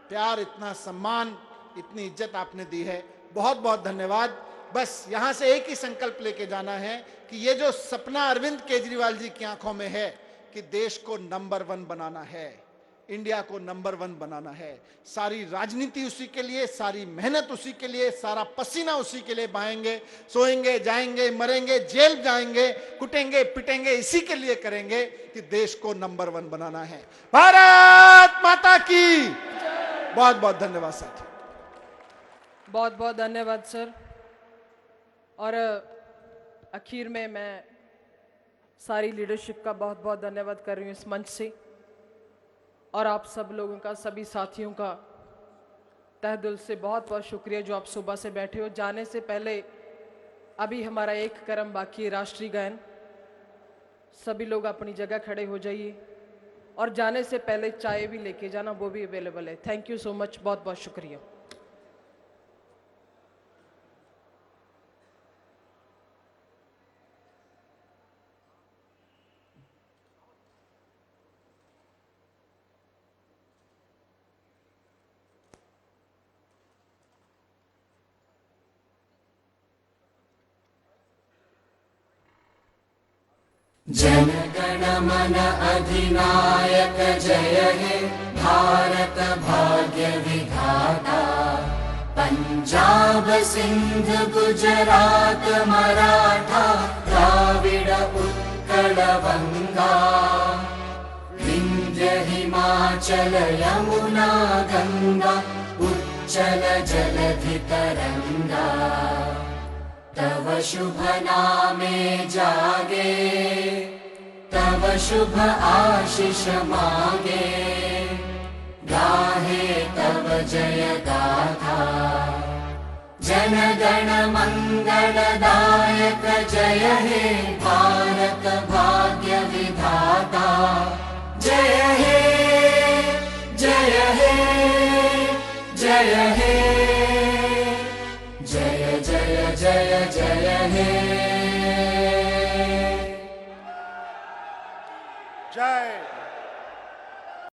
प्यार, इतना सम्मान, इतनी इज्जत आपने दी है। बहुत बहुत धन्यवाद। बस यहां से एक ही संकल्प लेके जाना है कि ये जो सपना अरविंद केजरीवाल जी की आंखों में है कि देश को नंबर 1 बनाना है, इंडिया को नंबर 1 बनाना है, सारी राजनीति उसी के लिए, सारी मेहनत उसी के लिए, सारा पसीना उसी के लिए बहाएंगे, सोएंगे, जाएंगे, मरेंगे, जेल जाएंगे, कुटेंगे, पिटेंगे, इसी के लिए करेंगे कि देश को नंबर 1 बनाना है। भारत माता की बहुत बहुत धन्यवाद साथी। बहुत बहुत धन्यवाद सर। और आखिर में मैं सारी लीडरशिप का बहुत बहुत धन्यवाद कर रही हूँ इस मंच से, और आप सब लोगों का, सभी साथियों का तहे दिल से बहुत बहुत शुक्रिया जो आप सुबह से बैठे हो। जाने से पहले अभी हमारा एक क्रम बाकी है, राष्ट्रीय गायन। सभी लोग अपनी जगह खड़े हो जाइए, और जाने से पहले चाय भी लेके जाना, वो भी अवेलेबल है। थैंक यू सो मच, बहुत बहुत शुक्रिया। जन गण मन अधिनायक जय हे भारत भाग्य विधाता। पंजाब सिंध गुजरात मराठा द्राविड़ उत्कल बंगा। विंध्य हिमाचल यमुना गंगा उच्चल जलधि तरंगा। तव शुभ नामे जागे, तव शुभ आशीष मागे। गाहे तव जय गाथा, जन गण मंगलदायक जय हे भारत भाग्य विधाता। जय हे जय हे जय हे, जय जय जय जय हे।